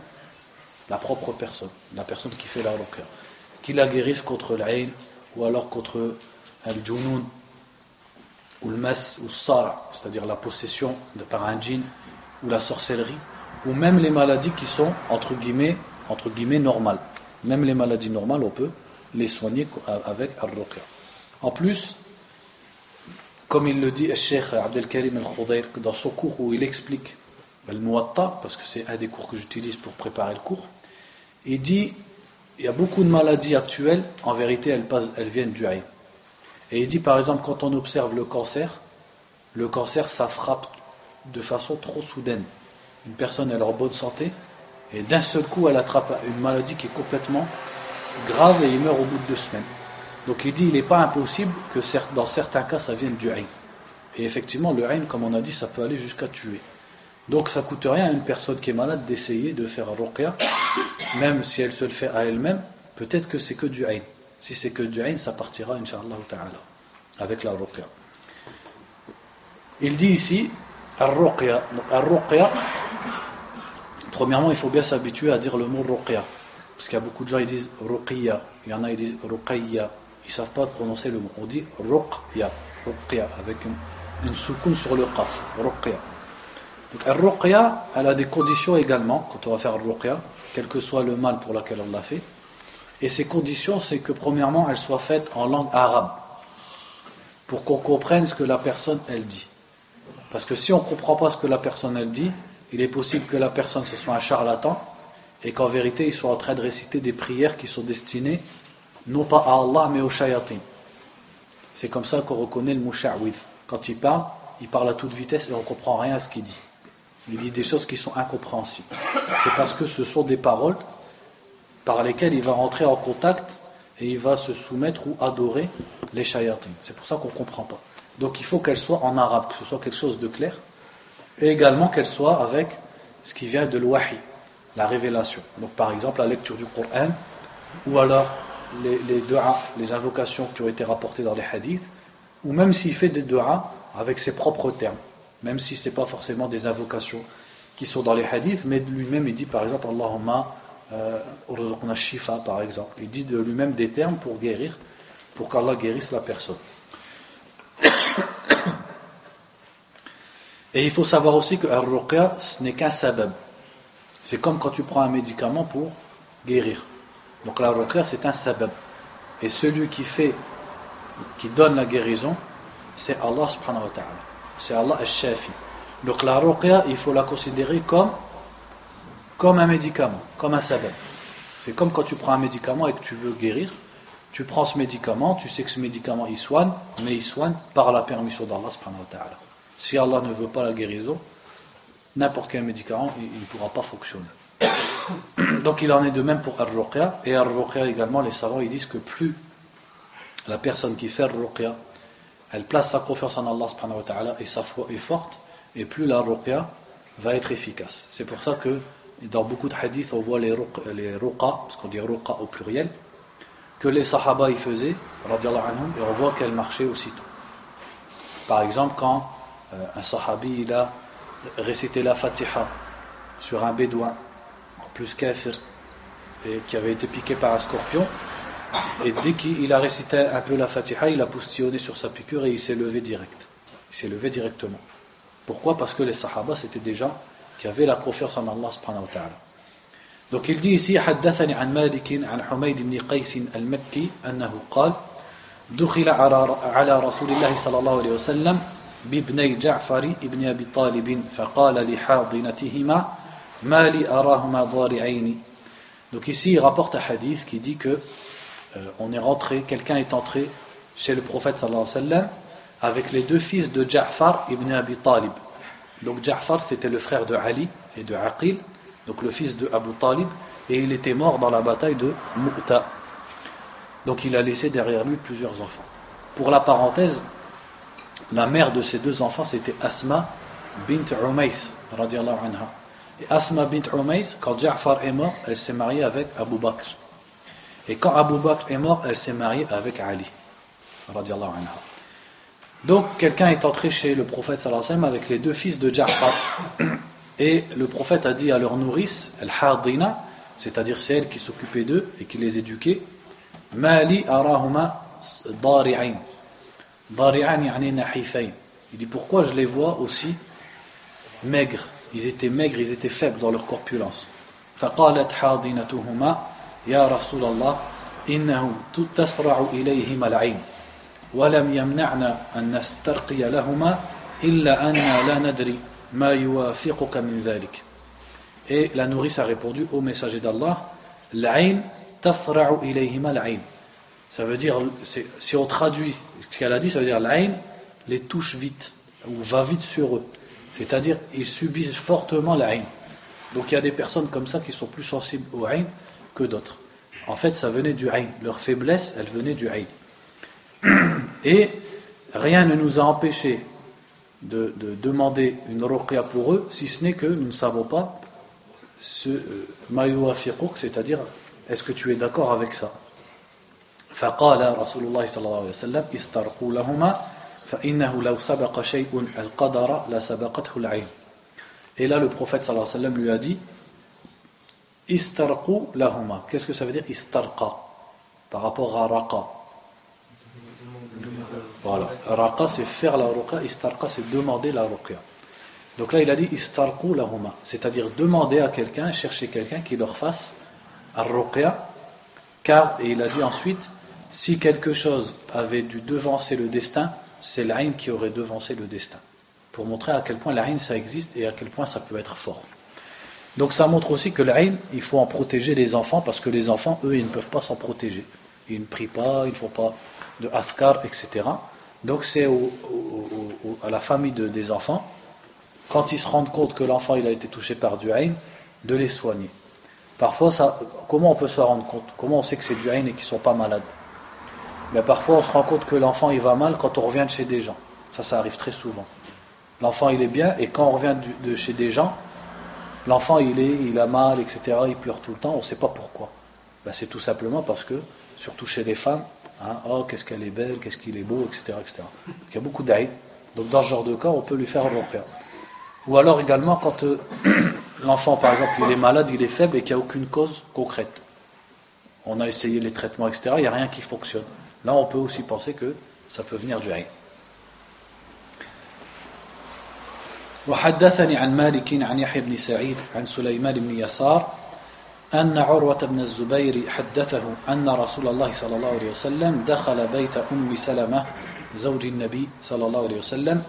la propre personne, la personne qui fait la ruqya, qu'il la guérisse contre l'ayn ou alors contre al-junun ou le mas ou le sara, c'est-à-dire la possession par un djinn ou la sorcellerie, ou même les maladies qui sont entre guillemets normales. Même les maladies normales on peut les soigner avec al-ruqya. En plus, comme il le dit le Cheikh Abdelkarim Al-Khudayr dans son cours où il explique Al-Muwatta, parce que c'est un des cours que j'utilise pour préparer le cours, il dit il y a beaucoup de maladies actuelles, en vérité elles viennent du ayn. Et il dit par exemple quand on observe le cancer ça frappe de façon trop soudaine. Une personne elle est en bonne santé et d'un seul coup elle attrape une maladie qui est complètement grave et il meurt au bout de 2 semaines. Donc il dit il n'est pas impossible que dans certains cas ça vienne du ayn. Et effectivement le ayn, comme on a dit, ça peut aller jusqu'à tuer. Donc ça ne coûte rien à une personne qui est malade d'essayer de faire un ruqya, même si elle se le fait à elle-même, peut-être que c'est que du ayn. Si c'est que du ayn, ça partira incha'Allah ta'ala avec la ruqya. Il dit ici ar-ruqya. Ar-ruqya, premièrement il faut bien s'habituer à dire le mot ruqya, parce qu'il y a beaucoup de gens qui disent ruqya, il y en a qui disent ruqayya. Ils ne savent pas prononcer le mot. On dit ruqya, ruqya, avec une soukoun sur le qaf, ruqya. Donc, al-ruqya, elle a des conditions également, quand on va faire al-ruqya, quel que soit le mal pour lequel on l'a fait. Et ces conditions, c'est que premièrement, elle soit faite en langue arabe, pour qu'on comprenne ce que la personne, elle dit. Parce que si on ne comprend pas ce que la personne, elle dit, il est possible que la personne, ce soit un charlatan, et qu'en vérité, il soit en train de réciter des prières qui sont destinées non pas à Allah mais aux shayatin. C'est comme ça qu'on reconnaît le musha'widh. Quand il parle à toute vitesse et on ne comprend rien à ce qu'il dit. Il dit des choses qui sont incompréhensibles. C'est parce que ce sont des paroles par lesquelles il va rentrer en contact et il va se soumettre ou adorer les shayatin. C'est pour ça qu'on ne comprend pas. Donc il faut qu'elle soit en arabe, que ce soit quelque chose de clair, et également qu'elle soit avec ce qui vient de l'wahi, la révélation. Donc par exemple la lecture du Coran, ou alors les du'a, les invocations qui ont été rapportées dans les hadiths, ou même s'il fait des du'a avec ses propres termes, même si ce n'est pas forcément des invocations qui sont dans les hadiths, mais lui-même il dit par exemple Allahumma urzuqna shifa par exemple, il dit de lui-même des termes pour guérir, pour qu'Allah guérisse la personne. Et il faut savoir aussi que ar-ruqya ce n'est qu'un sabab, c'est comme quand tu prends un médicament pour guérir. Donc la ruqya c'est un sabab. Et celui qui donne la guérison, c'est Allah subhanahu wa ta'ala. C'est Allah al-Shafi. Donc la ruqya, il faut la considérer comme un médicament, comme un sabab. C'est comme quand tu prends un médicament et que tu veux guérir. Tu prends ce médicament, tu sais que ce médicament il soigne, mais il soigne par la permission d'Allah subhanahu wa ta'ala. Si Allah ne veut pas la guérison, n'importe quel médicament, il ne pourra pas fonctionner. Donc il en est de même pour Ar-Ruqya. Et Ar-Ruqya également, les savants ils disent que plus la personne qui fait ruqya, elle place sa confiance en Allah subhanahu wa ta'ala et sa foi est forte, et plus la ruqya va être efficace. C'est pour ça que dans beaucoup de hadiths on voit les ruqa, parce qu'on dit ruqa au pluriel, que les sahaba y faisaient, radiallahu anhum, et on voit qu'elles marchaient aussitôt. Par exemple, quand un sahabi il a récité la Fatiha sur un bédouin, en plus kafir, et qui avait été piqué par un scorpion, et dès qu'il a récité un peu la Fatiha, il a postillonné sur sa piqûre et il s'est levé direct. Il s'est levé directement. Pourquoi? Parce que les sahaba c'était des gens qui avaient la confiance en Allah subhanahu wa ta'ala. Donc il dit ici حدثني عن مالك عن حميد بن قيس المكي أنه قال دخل على رسول الله صلى الله عليه وسلم بابني جعفر ابن أبي طالب فقال لحاضنتهما ما لي أراهما ضارعين. Donc ici il rapporte un hadith qui dit que quelqu'un est entré chez le prophète sallallahu alayhi wa sallam avec les deux fils de Ja'far ibn Abi Talib. Donc Ja'far c'était le frère de Ali et de Aqil, donc le fils de Abu Talib, et il était mort dans la bataille de Mu'ta. Donc il a laissé derrière lui plusieurs enfants. Pour la parenthèse, la mère de ces deux enfants c'était Asma bint Umays radiyallahu anha. Et Asma bint Umays, quand Ja'far est mort, elle s'est mariée avec Abu Bakr. Et quand Abu Bakr est mort, elle s'est mariée avec Ali radiyallahu anha. Donc quelqu'un est entré chez le prophète sallallahu alayhi wa sallam avec les deux fils de Ja'far. Et le prophète a dit à leur nourrice, al-Hadina, c'est-à-dire c'est elle qui s'occupait d'eux et qui les éduquait, Mali arahuma dari'ain. Dari'an yani nahifain. Il dit pourquoi je les vois aussi maigres. Ils étaient faibles dans leur corpulence. فقالت حاضنتهما يا رسول الله إنه تسرع إليهما العين ولم يمنعنا أن نسترقي لهما إلا أننا لا ندري ما يوافقك من ذلك. Et la nourrice a répondu au messager d'Allah, العين تسرع إليهما العين. Ça veut dire, si on traduit ce qu'elle a dit, ça veut dire l'Aïn les touche vite ou va vite sur eux. C'est-à-dire ils subissent fortement l'Aïn. Donc il y a des personnes comme ça qui sont plus sensibles au Aïn que d'autres. En fait ça venait du Aïn. Leur faiblesse elle venait du Aïn. Et rien ne nous a empêché de demander une ruqya pour eux, si ce n'est que nous ne savons pas ce mayuwafiquk, c'est-à-dire est-ce que tu es d'accord avec ça. فقال رسول الله صلى الله عليه وسلم استرقوا لهما فإنه لو سبق شيء القدر لسبقته العين. Et là le prophète صلى الله عليه وسلم lui a dit istarqu lahuma. Qu'est-ce que ça veut dire istarqa par rapport à raqa? Voilà, raqa c'est faire la ruqya, istarqa c'est demander la ruqya. Donc là il a dit istarqu lahuma, c'est-à-dire demander à quelqu'un, chercher quelqu'un qui leur fasse ar-ruqya, car, et il a dit ensuite, si quelque chose avait dû devancer le destin, c'est l'Aïn qui aurait devancé le destin. Pour montrer à quel point l'Aïn ça existe et à quel point ça peut être fort. Donc ça montre aussi que l'Aïn, il faut en protéger les enfants, parce que les enfants, eux, ils ne peuvent pas s'en protéger. Ils ne prient pas, ils ne font pas de athkar, etc. Donc c'est à la famille des enfants, quand ils se rendent compte que l'enfant il a été touché par du Aïn, de les soigner. Parfois, comment on peut se rendre compte? Comment on sait que c'est du Aïn et qu'ils ne sont pas malades? Mais parfois, on se rend compte que l'enfant il va mal quand on revient de chez des gens. Ça arrive très souvent. L'enfant il est bien et quand on revient de chez des gens, l'enfant il a mal, etc. Il pleure tout le temps, on ne sait pas pourquoi. C'est tout simplement parce que, surtout chez les femmes, oh qu'est-ce qu'elle est belle, qu'est-ce qu'il est beau, etc. etc. Donc, il y a beaucoup d'Aïn. Donc dans ce genre de cas, on peut lui faire un ruqya. Ou alors également quand l'enfant par exemple il est malade, il est faible et qu'il n'y a aucune cause concrète. On a essayé les traitements, etc. Il n'y a rien qui fonctionne. Là on peut aussi penser que ça peut venir du Aïn. وحدثني عن مالك عن يحيى بن سعيد عن سليمان بن يسار أن عروة بن الزبير حدثه أن رسول الله صلى الله عليه وسلم دخل بيت أم سلمة زوج النبي صلى الله عليه وسلم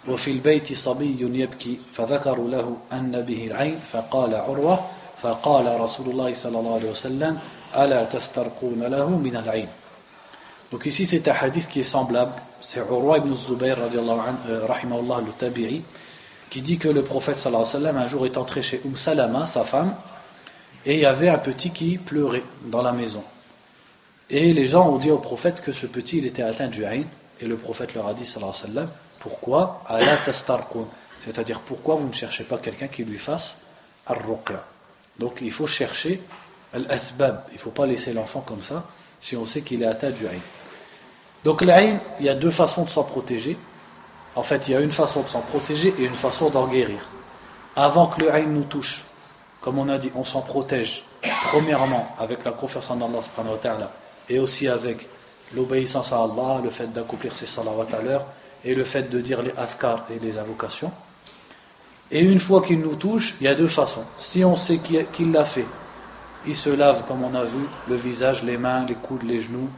وفي البيت صبي يبكي فذكروا له أن به العين فقال عروة فقال رسول الله صلى الله عليه وسلم ألا تسترقون له من العين. Donc ici c'est un hadith qui est semblable, c'est Urwa ibn Zubayr rahimahullah al-Tabi'i qui dit que le prophète sallallahu alayhi wa sallam un jour est entré chez Salama, sa femme, et il y avait un petit qui pleurait dans la maison. Et les gens ont dit au prophète que ce petit il était atteint du ayn, et le prophète leur a dit sallallahu alayhi wa sallam, pourquoi ala tastarqun, c'est-à-dire pourquoi vous ne cherchez pas quelqu'un qui lui fasse ar-ruqya. Donc il faut chercher al-asbab, il ne faut pas laisser l'enfant comme ça si on sait qu'il est atteint du ayn. Donc l'ayn, il y a deux façons de s'en protéger. En fait, il y a une façon de s'en protéger et une façon d'en guérir. Avant que le ayn nous touche, comme on a dit, on s'en protège premièrement avec la confiance en Allah subhanahu wa ta'ala et aussi avec l'obéissance à Allah, le fait d'accomplir ses salawat à l'heure et le fait de dire les adhkar et les invocations. Et une fois qu'il nous touche, il y a deux façons. Si on sait qu'il l'a fait, il se lave comme on a vu, le visage, les mains, les coudes, les genoux,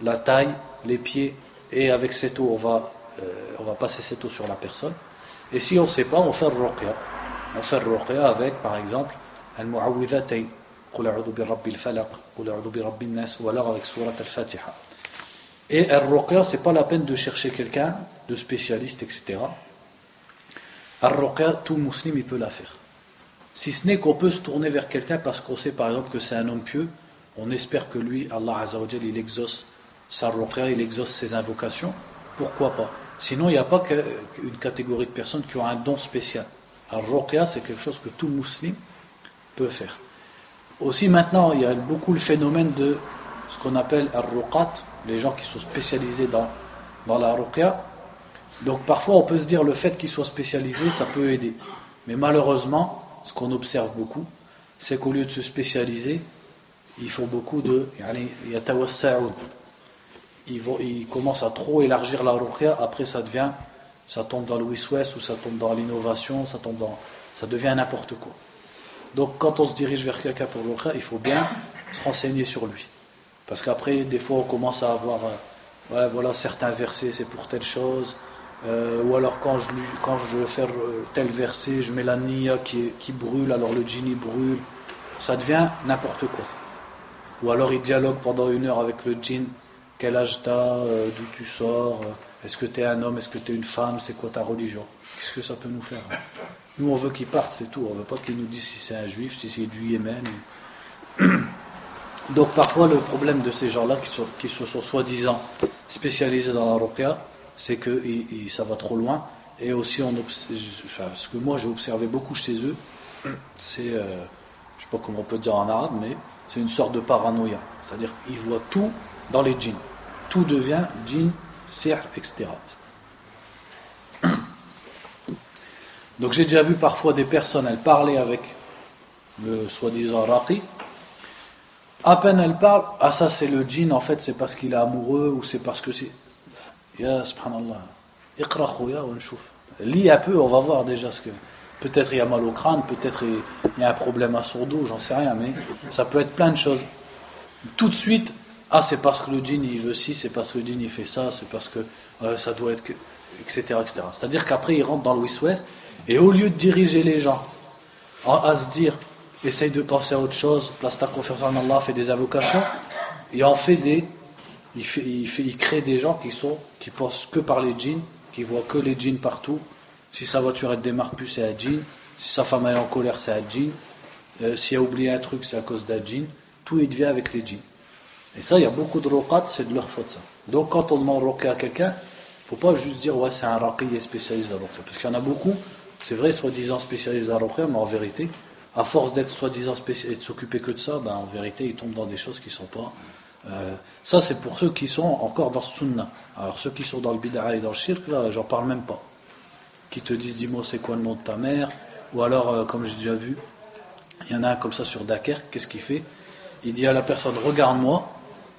la taille, les pieds, et avec cette eau on va passer cette eau sur la personne. Et si on ne sait pas, on fait le ruqya. On fait le ruqya avec, par exemple, al-mu'awwidhatayn, qul a'udhu bi rabbil falaq, qul a'udhu bi rabbin nas, ou alors avec surat al-Fatiha. Et al-ruqya, c'est pas la peine de chercher quelqu'un de spécialiste, etc. Al-ruqya, tout musulman il peut la faire. Si ce n'est qu'on peut se tourner vers quelqu'un parce qu'on sait par exemple que c'est un homme pieux, on espère que lui, Allah Azza wa Jal, il exauce sa ruqya, il exauce ses invocations, pourquoi pas. Sinon, il n'y a pas qu'une catégorie de personnes qui ont un don spécial. Al-ruqya, c'est quelque chose que tout musulman peut faire. Aussi maintenant, il y a beaucoup le phénomène de ce qu'on appelle al-ruqat, les gens qui sont spécialisés dans la ruqya. Donc parfois on peut se dire le fait qu'ils soient spécialisés, ça peut aider. Mais malheureusement, ce qu'on observe beaucoup, c'est qu'au lieu de se spécialiser, ils font beaucoup de yatawassa'un. Ils commencent à trop élargir la ruqya, après ça tombe dans le wiswas ou ça tombe dans l'innovation, ça devient n'importe quoi. Donc quand on se dirige vers quelqu'un pour le ruqya, il faut bien se renseigner sur lui. Parce qu'après, des fois, on commence à avoir voilà, certains versets, c'est pour telle chose. Ou alors quand je vais faire tel verset, je mets la niya qui brûle, alors le djinn il brûle. Ça devient n'importe quoi. Ou alors il dialogue pendant 1 heure avec le djinn. Quel âge t'as, d'où tu sors, est-ce que t'es un homme, est-ce que t'es une femme, c'est quoi ta religion? Qu'est-ce que ça peut nous faire? Nous on veut qu'il parte, c'est tout. On veut pas qu'il nous dise si c'est un juif, si c'est du Yémen. Donc parfois le problème de ces gens-là qui se sont soi-disant spécialisés dans la ruqya, c'est que ça va trop loin. Et aussi ce que moi j'ai observé beaucoup chez eux, c'est, je sais pas comment on peut dire en arabe, mais c'est une sorte de paranoïa. C'est-à-dire qu'ils voient tout dans les djinns. Tout devient djinn, sihr, etc. Donc j'ai déjà vu parfois des personnes, elles parlaient avec le soi-disant raqi. À peine elle parle, ah ça c'est le djinn, en fait c'est parce qu'il est amoureux ou c'est parce que c'est. Ya subhanallah, iqra khouya wa nchouf. Lis un peu, on va voir déjà ce que. Peut-être il y a mal au crâne, peut-être il y a un problème à son dos, j'en sais rien, mais ça peut être plein de choses. Tout de suite, ah c'est parce que le djinn il veut ci, c'est parce que le djinn il fait ça, c'est parce que ça doit être. Etc., etc. C'est-à-dire qu'après il rentre dans le west-west, et au lieu de diriger les gens à se dire. Essaye de penser à autre chose, place ta confiance en Allah, fais des invocations, et en fait il crée des gens qui pensent que par les djinns, qui voient que les djinns partout. Si sa voiture elle démarre plus, c'est un djinn. Si sa femme est en colère, c'est un djinn. S'il a oublié un truc, c'est à cause d'un djinn. Tout il devient avec les djinns. Et ça, il y a beaucoup de ruqat, c'est de leur faute ça. Donc quand on demande ruqya à quelqu'un, il ne faut pas juste dire ouais c'est un raqi et spécialiste dans la ruqya. Parce qu'il y en a beaucoup, c'est vrai, soi-disant spécialistes dans la ruqya, mais en vérité, à force d'être soi-disant spécialistes et de s'occuper que de ça, en vérité, ils tombent dans des choses qui ne sont pas. Ça, c'est pour ceux qui sont encore dans ce sunnah. Alors, ceux qui sont dans le bid'a et dans le shirk, là, j'en parle même pas. Qui te disent, dis-moi, c'est quoi le nom de ta mère? Ou alors, comme j'ai déjà vu, il y en a un comme ça sur Dakar, qu'est-ce qu'il fait? Il dit à la personne, regarde-moi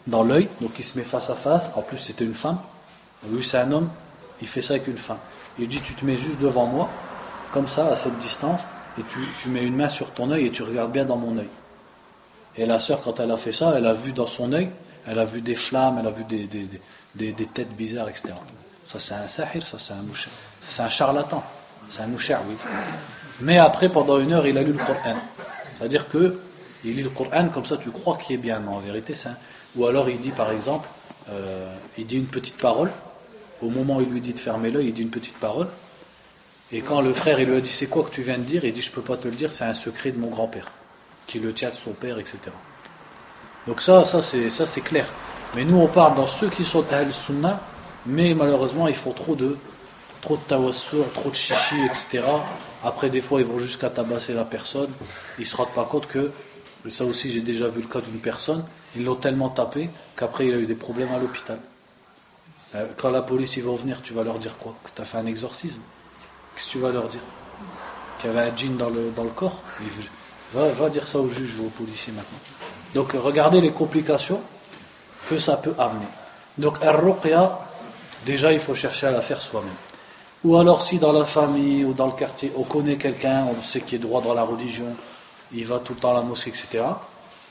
dans l'œil, donc il se met face à face. En plus, c'était une femme. Lui, c'est un homme, il fait ça avec une femme. Il dit, tu te mets juste devant moi, comme ça, à cette distance. Et tu mets une main sur ton œil et tu regardes bien dans mon œil. Et la sœur, quand elle a fait ça, elle a vu dans son œil, elle a vu des flammes, elle a vu des têtes bizarres, etc. Ça c'est un sahir, ça c'est un moucher. C'est un charlatan, c'est un moucher, oui. Mais après, pendant 1 heure, il a lu le Coran. C'est-à-dire que il lit le Coran, comme ça tu crois qu'il est bien, mais en vérité c'est un. Ou alors il dit par exemple, il dit une petite parole, au moment où il lui dit de fermer l'œil, il dit une petite parole. Et quand le frère il lui a dit c'est quoi que tu viens de dire, il dit je peux pas te le dire, c'est un secret de mon grand-père qui le tient de son père, etc. Donc ça c'est clair. Mais nous on parle dans ceux qui sont Ahl Sunnah, mais malheureusement ils font trop de tawassur, trop de chichi, etc. Après des fois ils vont jusqu'à tabasser la personne, ils se rendent pas compte que, ça aussi j'ai déjà vu le cas d'une personne, ils l'ont tellement tapé qu'après il a eu des problèmes à l'hôpital. Quand la police ils vont venir, tu vas leur dire quoi? Que tu as fait un exorcisme? Qu'est-ce que tu vas leur dire? Qu'il y avait un djinn dans le corps? Va dire ça au juge ou aux policiers maintenant. Donc regardez les complications que ça peut amener. Donc ar-ruqya, déjà il faut chercher à la faire soi-même. Ou alors si dans la famille ou dans le quartier on connaît quelqu'un, on sait qu'il est droit dans la religion, il va tout le temps à la mosquée, etc.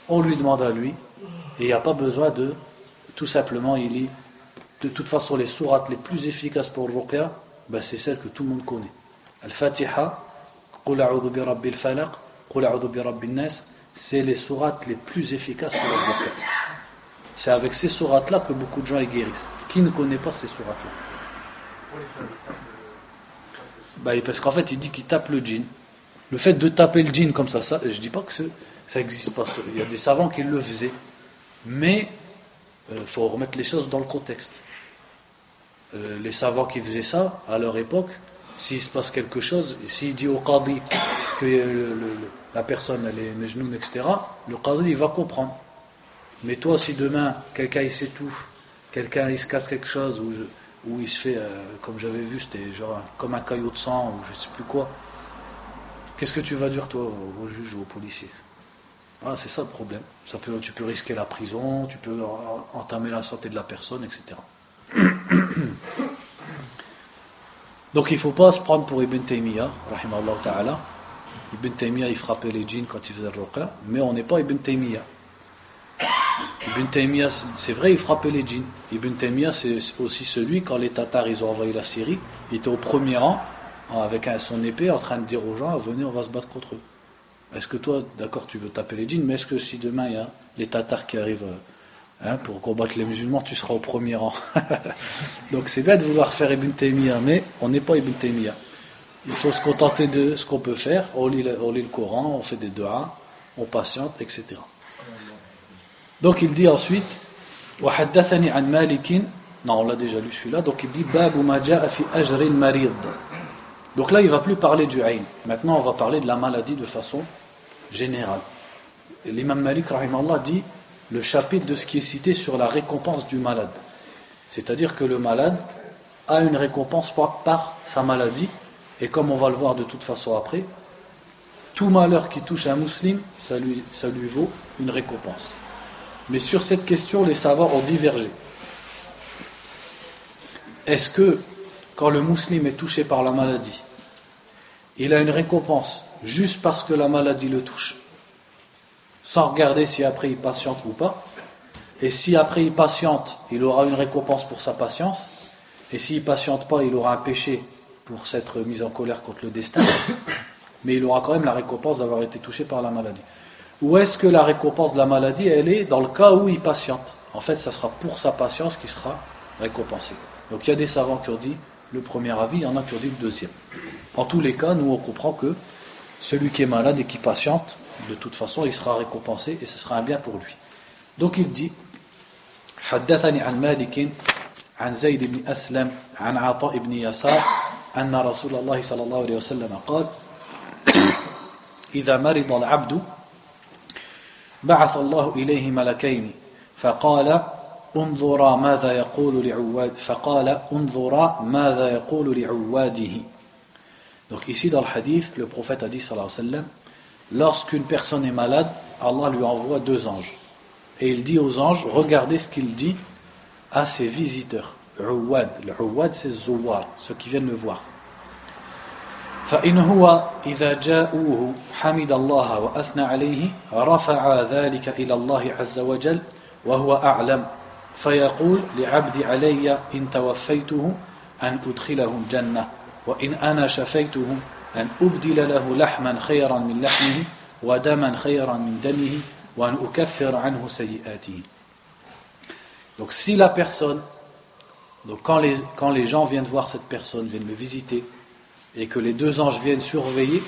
On lui demande à lui, et il n'y a pas besoin de, tout simplement il lit, de toute façon les sourates les plus efficaces pour le ruqya, c'est celles que tout le monde connaît. Al-Fatiha, Qul a'udhu bi rabbil falaq, Qul a'udhu bi rabbin nas, c'est les sourates les plus efficaces pour le ruqya. C'est avec ces sourates-là que beaucoup de gens y guérissent. Qui ne connaît pas ces sourates-là? Parce qu'en fait, il dit qu'il tape le djinn. Le fait de taper le djinn comme ça, je ne dis pas que ça n'existe pas. Il y a des savants qui le faisaient. Mais il faut remettre les choses dans le contexte. Les savants qui faisaient ça, à leur époque, s'il se passe quelque chose, s'il dit au qadi que la personne elle est mejnoun, etc., le qadi il va comprendre. Mais toi, si demain, quelqu'un il s'étouffe, quelqu'un il se casse quelque chose, ou il se fait, comme j'avais vu, c'était genre comme un caillot de sang, ou je sais plus quoi, qu'est-ce que tu vas dire toi au juge ou au policier? Voilà, c'est ça le problème. Tu peux risquer la prison, tu peux entamer la santé de la personne, etc. Donc il ne faut pas se prendre pour Ibn Taymiyyah, rahimahullah ta'ala. Ibn Taymiyyah il frappait les djinns quand il faisait le ruqya, mais on n'est pas Ibn Taymiyyah. Ibn Taymiyyah, c'est vrai, il frappait les djinns. Ibn Taymiyyah, c'est aussi celui, quand les Tatars ils ont envahi la Syrie, il était au premier rang, avec son épée, en train de dire aux gens, venez, on va se battre contre eux. Est-ce que toi, d'accord, tu veux taper les djinns, mais est-ce que si demain il y a les Tatars qui arrivent pour combattre les musulmans, tu seras au premier rang? Donc c'est bien de vouloir faire Ibn Taymiyyah, mais on n'est pas Ibn Taymiyyah. Il faut se contenter de ce qu'on peut faire. On lit le Coran, on fait des du'as, on patiente, etc. Donc il dit ensuite, وحدثني عن مالك, non on l'a déjà lu celui-là, donc il dit باب ما جاء في أجر المريض. Donc là il ne va plus parler du ayn, maintenant on va parler de la maladie de façon générale. Et l'imam Malik rahimahullah dit le chapitre de ce qui est cité sur la récompense du malade, c'est-à-dire que le malade a une récompense par sa maladie, et comme on va le voir de toute façon après, tout malheur qui touche un musulman, ça lui vaut une récompense. Mais sur cette question, les savants ont divergé. Est-ce que, quand le musulman est touché par la maladie, il a une récompense juste parce que la maladie le touche, sans regarder si après il patiente ou pas, et si après il patiente, il aura une récompense pour sa patience, et s'il ne patiente pas, il aura un péché pour s'être mis en colère contre le destin, mais il aura quand même la récompense d'avoir été touché par la maladie. Ou est-ce que la récompense de la maladie, elle est dans le cas où il patiente? En fait, ça sera pour sa patience qu'il sera récompensé. Donc il y a des savants qui ont dit le premier avis, il y en a qui ont dit le deuxième. En tous les cas, nous on comprend que celui qui est malade et qui patiente, de toute façon, il sera récompensé et ce sera un bien pour lui. Donc il dit حدثني عن مالك عن زيد بن أسلم عن عطاء بن يسار أن رسول الله صلى الله عليه وسلم قال إذا مرض العبد بعث الله إليه ملكين فقال انظرا ماذا يقول لعواده. Donc ici dans le hadith, le prophète a dit sallallahu alayhi wa sallam, lorsqu'une personne est malade, Allah lui envoie 2 anges. Et il dit aux anges, regardez ce qu'il dit à ses visiteurs. Uwad. Le Uwad, c'est Zouwar, ceux qui viennent le voir. فإن هو إذا جاءوه حمد الله وأثنى عليه رفع ذلك إلى الله عز وجل وهو أعلم فيقول لعبدي علي إن توفيته أن أدخله الجنة وإن أنا شفيته أن أبدل له لحما خيرا من لحمه ودما خيرا من دمه وأن أكفر عنه سيئاته. Donc si la personne, donc quand les gens viennent voir cette personne, viennent le visiter, et que les 2 anges viennent surveiller,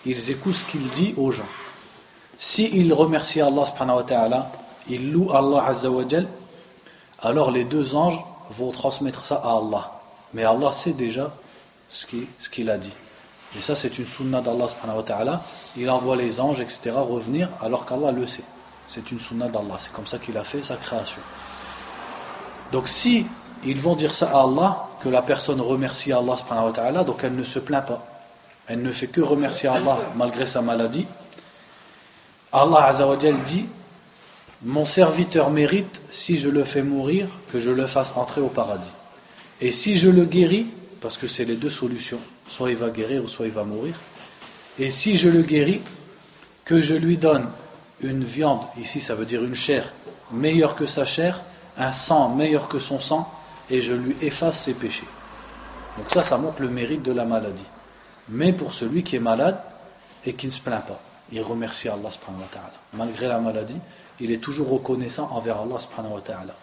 ils écoutent ce qu'il dit aux gens. Si il remercie Allah subhanahu wa ta'ala, il loue Allah azza wa jal, alors les deux anges vont transmettre ça à Allah. Mais Allah sait déjà ce qu'il a dit. Et ça, c'est une sunna d'Allah subhanahu wa ta'ala. Il envoie les anges, etc., revenir alors qu'Allah le sait. C'est une sunna d'Allah. C'est comme ça qu'il a fait sa création. Donc si ils vont dire ça à Allah, que la personne remercie Allah subhanahu wa ta'ala, donc elle ne se plaint pas. Elle ne fait que remercier Allah malgré sa maladie. Allah azza wa jal dit: mon serviteur mérite, si je le fais mourir, que je le fasse entrer au paradis. Et si je le guéris, parce que c'est les deux solutions, soit il va guérir ou soit il va mourir, et si je le guéris, que je lui donne une viande, ici ça veut dire une chair, meilleure que sa chair, un sang meilleur que son sang, et je lui efface ses péchés. Donc ça montre le mérite de la maladie. Mais pour celui qui est malade et qui ne se plaint pas, il remercie Allah subhanahu wa ta'ala. Malgré la maladie, il est toujours reconnaissant envers Allah subhanahu wa ta'ala.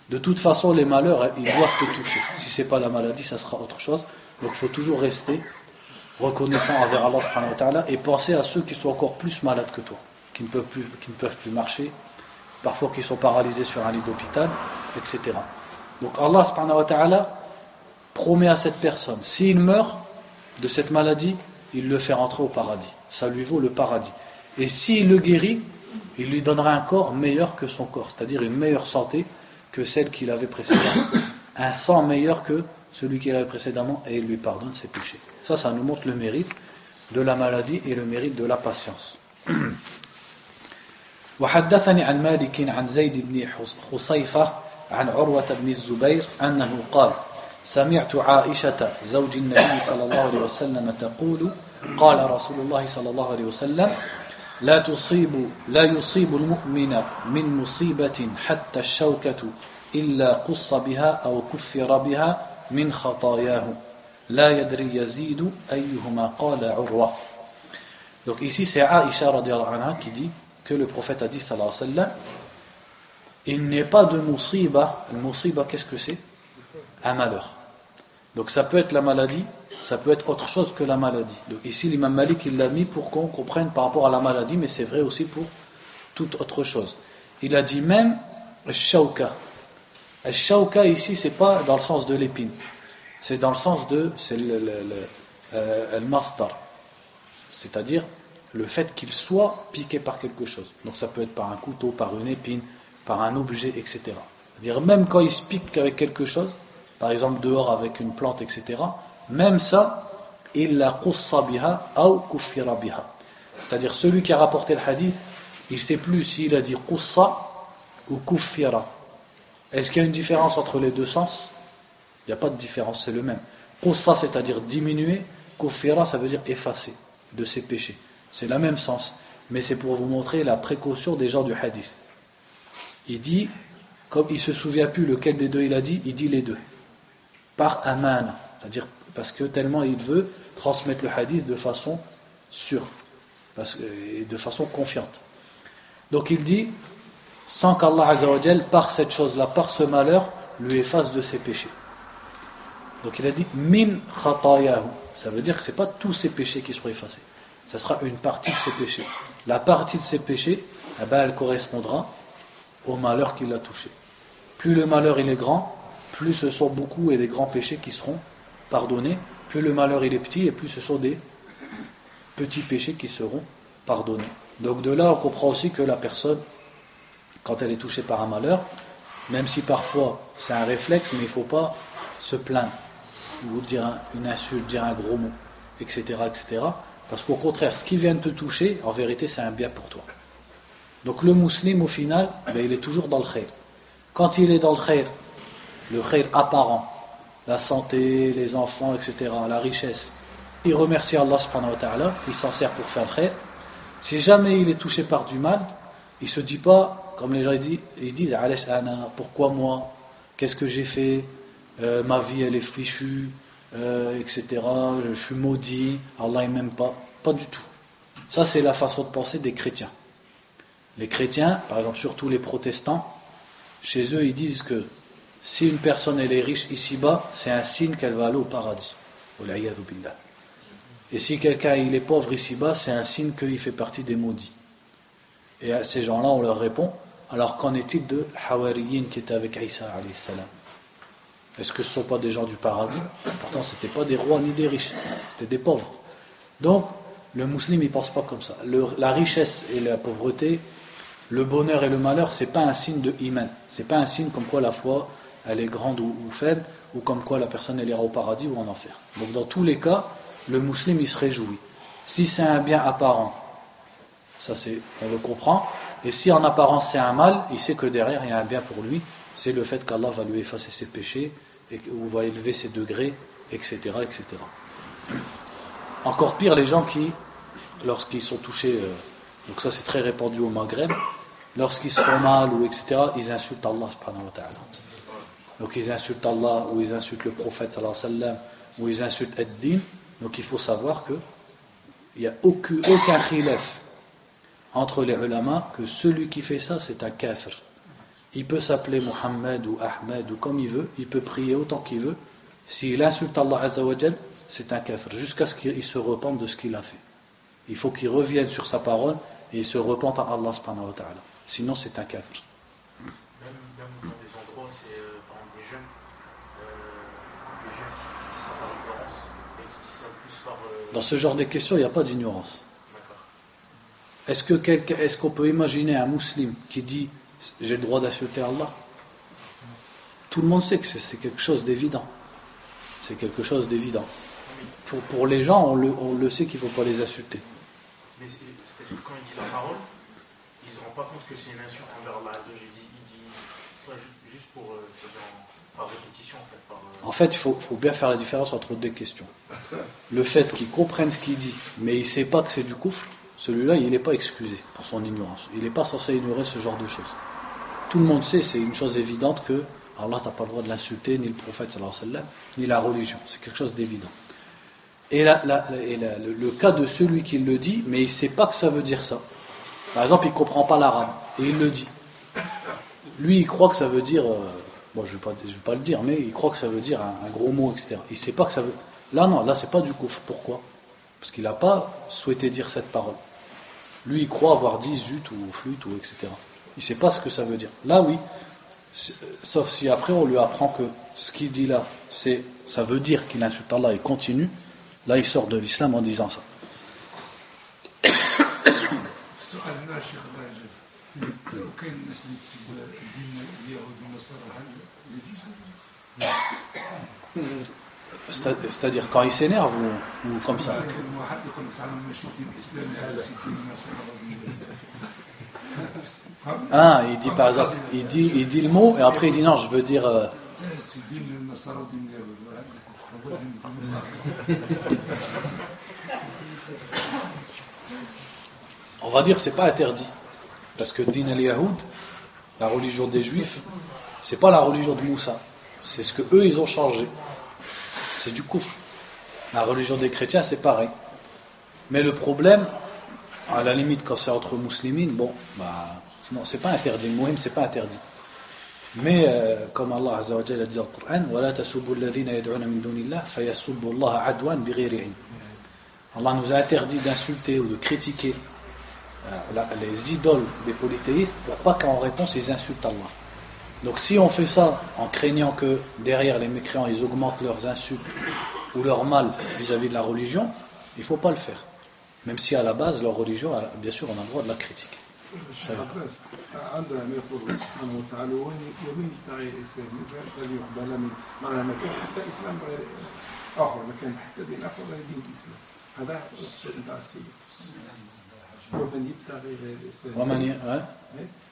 De toute façon, les malheurs, ils doivent te toucher. Si ce n'est pas la maladie, ça sera autre chose. Donc il faut toujours rester reconnaissant envers Allah subhanahu wa ta'ala et penser à ceux qui sont encore plus malades que toi, qui ne peuvent plus marcher, parfois qui sont paralysés sur un lit d'hôpital, etc. Donc Allah subhanahu wa ta'ala promet à cette personne, s'il meurt de cette maladie, il le fait rentrer au paradis. Ça lui vaut le paradis. Et s'il le guérit, il lui donnera un corps meilleur que son corps, c'est-à-dire une meilleure santé que celle qu'il avait précédemment. Un sang meilleur que celui qu'il avait précédemment, et il lui pardonne ses péchés. Ça nous montre le mérite de la maladie et le mérite de la patience. وحدثني عن مالك عن زيد بن خصيفة عن عروة بن الزبير أنه قال: سمعت عائشة زوج النبي صلى الله عليه وسلم تقول: قال رسول الله صلى الله عليه وسلم: لا يصيب المؤمن من مصيبة حتى الشوكة إلا قص بها أو كفر بها من خطاياه لا يدري يزيد أيهما قال عروة. Donc ici c'est Aïcha radiallahu anha qui dit que le prophète a dit sallallahu alayhi wa sallam: il n'est pas de musiba. Le musiba, qu'est-ce que c'est? Un malheur. Donc ça peut être la maladie, ça peut être autre chose que la maladie. Donc ici l'imam Malik il l'a mis pour qu'on comprenne par rapport à la maladie, mais c'est vrai aussi pour toute autre chose. Il a dit même al-shawka. Al-shawka ici c'est pas dans le sens de l'épine, c'est dans le sens de al-mastar, c'est-à-dire le fait qu'il soit piqué par quelque chose. Donc ça peut être par un couteau, par une épine, par un objet, etc. C'est-à-dire même quand il se pique avec quelque chose, par exemple dehors avec une plante, etc., même ça, illa qussa biha ou kuffira biha. C'est-à-dire celui qui a rapporté le hadith, il ne sait plus s'il a dit qussa ou kuffira. Est-ce qu'il y a une différence entre les deux sens? Il n'y a pas de différence, c'est le même. Qussa, c'est-à-dire diminuer, kuffira, ça veut dire effacer de ses péchés. C'est le même sens, mais c'est pour vous montrer la précaution des gens du hadith. Il dit, comme il ne se souvient plus lequel des deux il a dit, il dit les deux. Par amana, c'est-à-dire parce que tellement il veut transmettre le hadith de façon sûre, et de façon confiante. Donc il dit, sans qu'Allah Azza wa Jal, par cette chose-là, par ce malheur, lui efface de ses péchés. Donc il a dit min khatayahu, ça veut dire que ce n'est pas tous ses péchés qui seront effacés, ça sera une partie de ses péchés. La partie de ses péchés, elle correspondra au malheur qu'il a touché. Plus le malheur il est grand, plus ce sont beaucoup et des grands péchés qui seront pardonnés. Plus le malheur il est petit, et plus ce sont des petits péchés qui seront pardonnés. Donc de là on comprend aussi que la personne, quand elle est touchée par un malheur, même si parfois c'est un réflexe, mais il ne faut pas se plaindre, ou dire une insulte, dire un gros mot, etc., etc. Parce qu'au contraire, ce qui vient de te toucher, en vérité c'est un bien pour toi. Donc le musulman au final, il est toujours dans le khayr. Quand il est dans le khayr apparent, la santé, les enfants, etc., la richesse, il remercie Allah subhanahu wa ta'ala, il s'en sert pour faire le khayr. Si jamais il est touché par du mal, il ne se dit pas, comme les gens ils disent Alesh ana, pourquoi moi, qu'est-ce que j'ai fait, ma vie elle est fichue, etc., je suis maudit, Allah il m'aime pas. Pas du tout. Ça c'est la façon de penser des chrétiens. Les chrétiens, par exemple surtout les protestants, chez eux ils disent que si une personne elle est riche ici-bas, c'est un signe qu'elle va aller au paradis. Et si quelqu'un il est pauvre ici-bas, c'est un signe qu'il fait partie des maudits. Et à ces gens-là on leur répond, Alors qu'en est-il de Hawariyin qui étaient avec Isa alayhi salam? Est-ce que ce ne sont pas des gens du paradis? Pourtant, ce n'étaient pas des rois ni des riches, c'était des pauvres. Donc, le musulman, il ne pense pas comme ça. La richesse et la pauvreté, le bonheur et le malheur, ce n'est pas un signe de iman. Ce n'est pas un signe comme quoi la foi, elle est grande ou faible, ou comme quoi la personne, elle ira au paradis ou en enfer. Donc, dans tous les cas, le musulman, il se réjouit. Si c'est un bien apparent, ça on le comprend. Et si en apparence c'est un mal, il sait que derrière, il y a un bien pour lui. C'est le fait qu'Allah va lui effacer ses péchés, ou va élever ses degrés, etc., etc. Encore pire, les gens qui, lorsqu'ils sont touchés, donc ça c'est très répandu au Maghreb, lorsqu'ils se font mal, ou etc., ils insultent Allah subhanahu wa ta'ala. Donc ils insultent Allah, ou ils insultent le prophète sallallahu alayhi wa sallam, ou ils insultent ad-din. Donc il faut savoir que il n'y a aucun khilaf entre les ulama que celui qui fait ça c'est un kafir. Il peut s'appeler Mohammed ou Ahmed ou comme il veut, il peut prier autant qu'il veut. S'il insulte Allah Azza wa Jal, c'est un kafir, jusqu'à ce qu'il se repente de ce qu'il a fait. Il faut qu'il revienne sur sa parole et il se repente à Allah subhanahu wa ta'ala. Sinon c'est un kafir. Même dans des endroits, c'est par exemple des jeunes qui sont par ignorance et qui disent ça plus par. Dans ce genre de questions, il n'y a pas d'ignorance. D'accord. Est-ce qu'on peut imaginer un musulman qui dit j'ai le droit d'insulter Allah? Tout le monde sait que c'est quelque chose d'évident. C'est quelque chose d'évident. Pour les gens, on le sait qu'il ne faut pas les insulter. Mais c'est-à-dire quand il dit la parole, il ne se rend pas compte que c'est une insulte envers Allah. Il dit ça juste pour, par répétition en fait. En fait, il faut bien faire la différence entre deux questions. Le fait qu'il comprenne ce qu'il dit, mais il ne sait pas que c'est du kufr, celui-là, il n'est pas excusé pour son ignorance. Il n'est pas censé ignorer ce genre de choses. Tout le monde sait, c'est une chose évidente que Allah n'a pas le droit de l'insulter, ni le prophète sallallahu alayhi wa sallam, ni la religion. C'est quelque chose d'évident. Et le cas de celui qui le dit, mais il ne sait pas que ça veut dire ça. Par exemple, il ne comprend pas l'arabe, et il le dit. Lui, il croit que ça veut dire, je ne vais pas le dire, mais il croit que ça veut dire un gros mot, etc. Il ne sait pas que ça veut... Là, non, là, c'est pas du kufr. Pourquoi? Parce qu'il n'a pas souhaité dire cette parole. Lui, il croit avoir dit zut ou flûte ou etc. Il ne sait pas ce que ça veut dire. Là, oui. Sauf si après on lui apprend que ce qu'il dit là, ça veut dire qu'il insulte Allah et continue. Là, il sort de l'islam en disant ça. C'est-à-dire quand il s'énerve ou comme ça? Il dit par exemple, il dit le mot et après il dit non, je veux dire. On va dire c'est pas interdit parce que din al-Yahoud, la religion des Juifs, c'est pas la religion de Moussa, c'est ce que eux ils ont changé. C'est du kufr. La religion des chrétiens, c'est pareil. Mais le problème, à la limite, quand c'est entre musulmans, non, c'est pas interdit. Le muhim, c'est pas interdit. Mais, comme Allah Azza wa Jalla a dit dans le Coran, وَلَا تَسُبُّوا الَّذِينَ يَدْعُونَ مِن دُونِ اللَّهِ فَيَسُبُّوا اللَّهَ عَدْوًا بِغَيْرِ عِلْمٍ. Allah nous a interdit d'insulter ou de critiquer les idoles des polythéistes pour pas qu'en réponse ils insultent Allah. Donc si on fait ça en craignant que derrière les mécréants ils augmentent leurs insultes ou leur mal vis-à-vis de la religion, il ne faut pas le faire. Même si à la base leur religion, bien sûr on a le droit de la critiquer.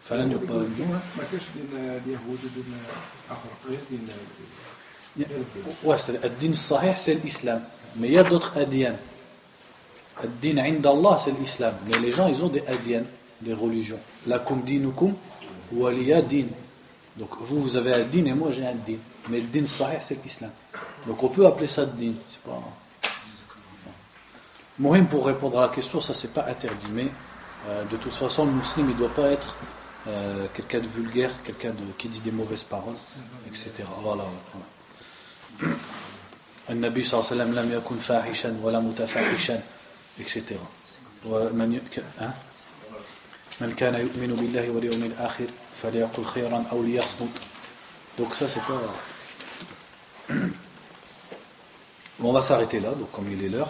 فلن يقبل منه. ما كاش دين اليهود ودين اخر غير دين. Ouais, ad-din sahih, c'est l'islam. Mais il y a d'autres adyan. Ad-din inda Allah, c'est l'islam. Mais les gens, ils ont des adyan, des religions. Lakum dinukum waliya din. Donc vous avez ad-din et moi j'ai ad-din. Mais le din sahih, c'est l'islam. Donc on peut appeler ça ad-din. C'est pas... Mohim, pour répondre à la question, ça c'est pas interdit. Mais de toute façon, le musulman, il ne doit pas être quelqu'un de vulgaire, quelqu'un qui dit des mauvaises paroles, etc. Voilà. النبي صلى الله عليه وسلم لم يكن فاحشا ولا متفاحشا etc. من كان يؤمن بالله واليوم الآخر فليقل خيرا أو ليصمت. Donc ça c'est pas... Bon, on va s'arrêter là, donc comme il est l'heure.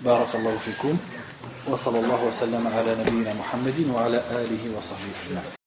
Barakallahu fikum. Wa sallallahu wa sallam ala nabiyyina Muhammadin wa ala alihi wa sahbihi.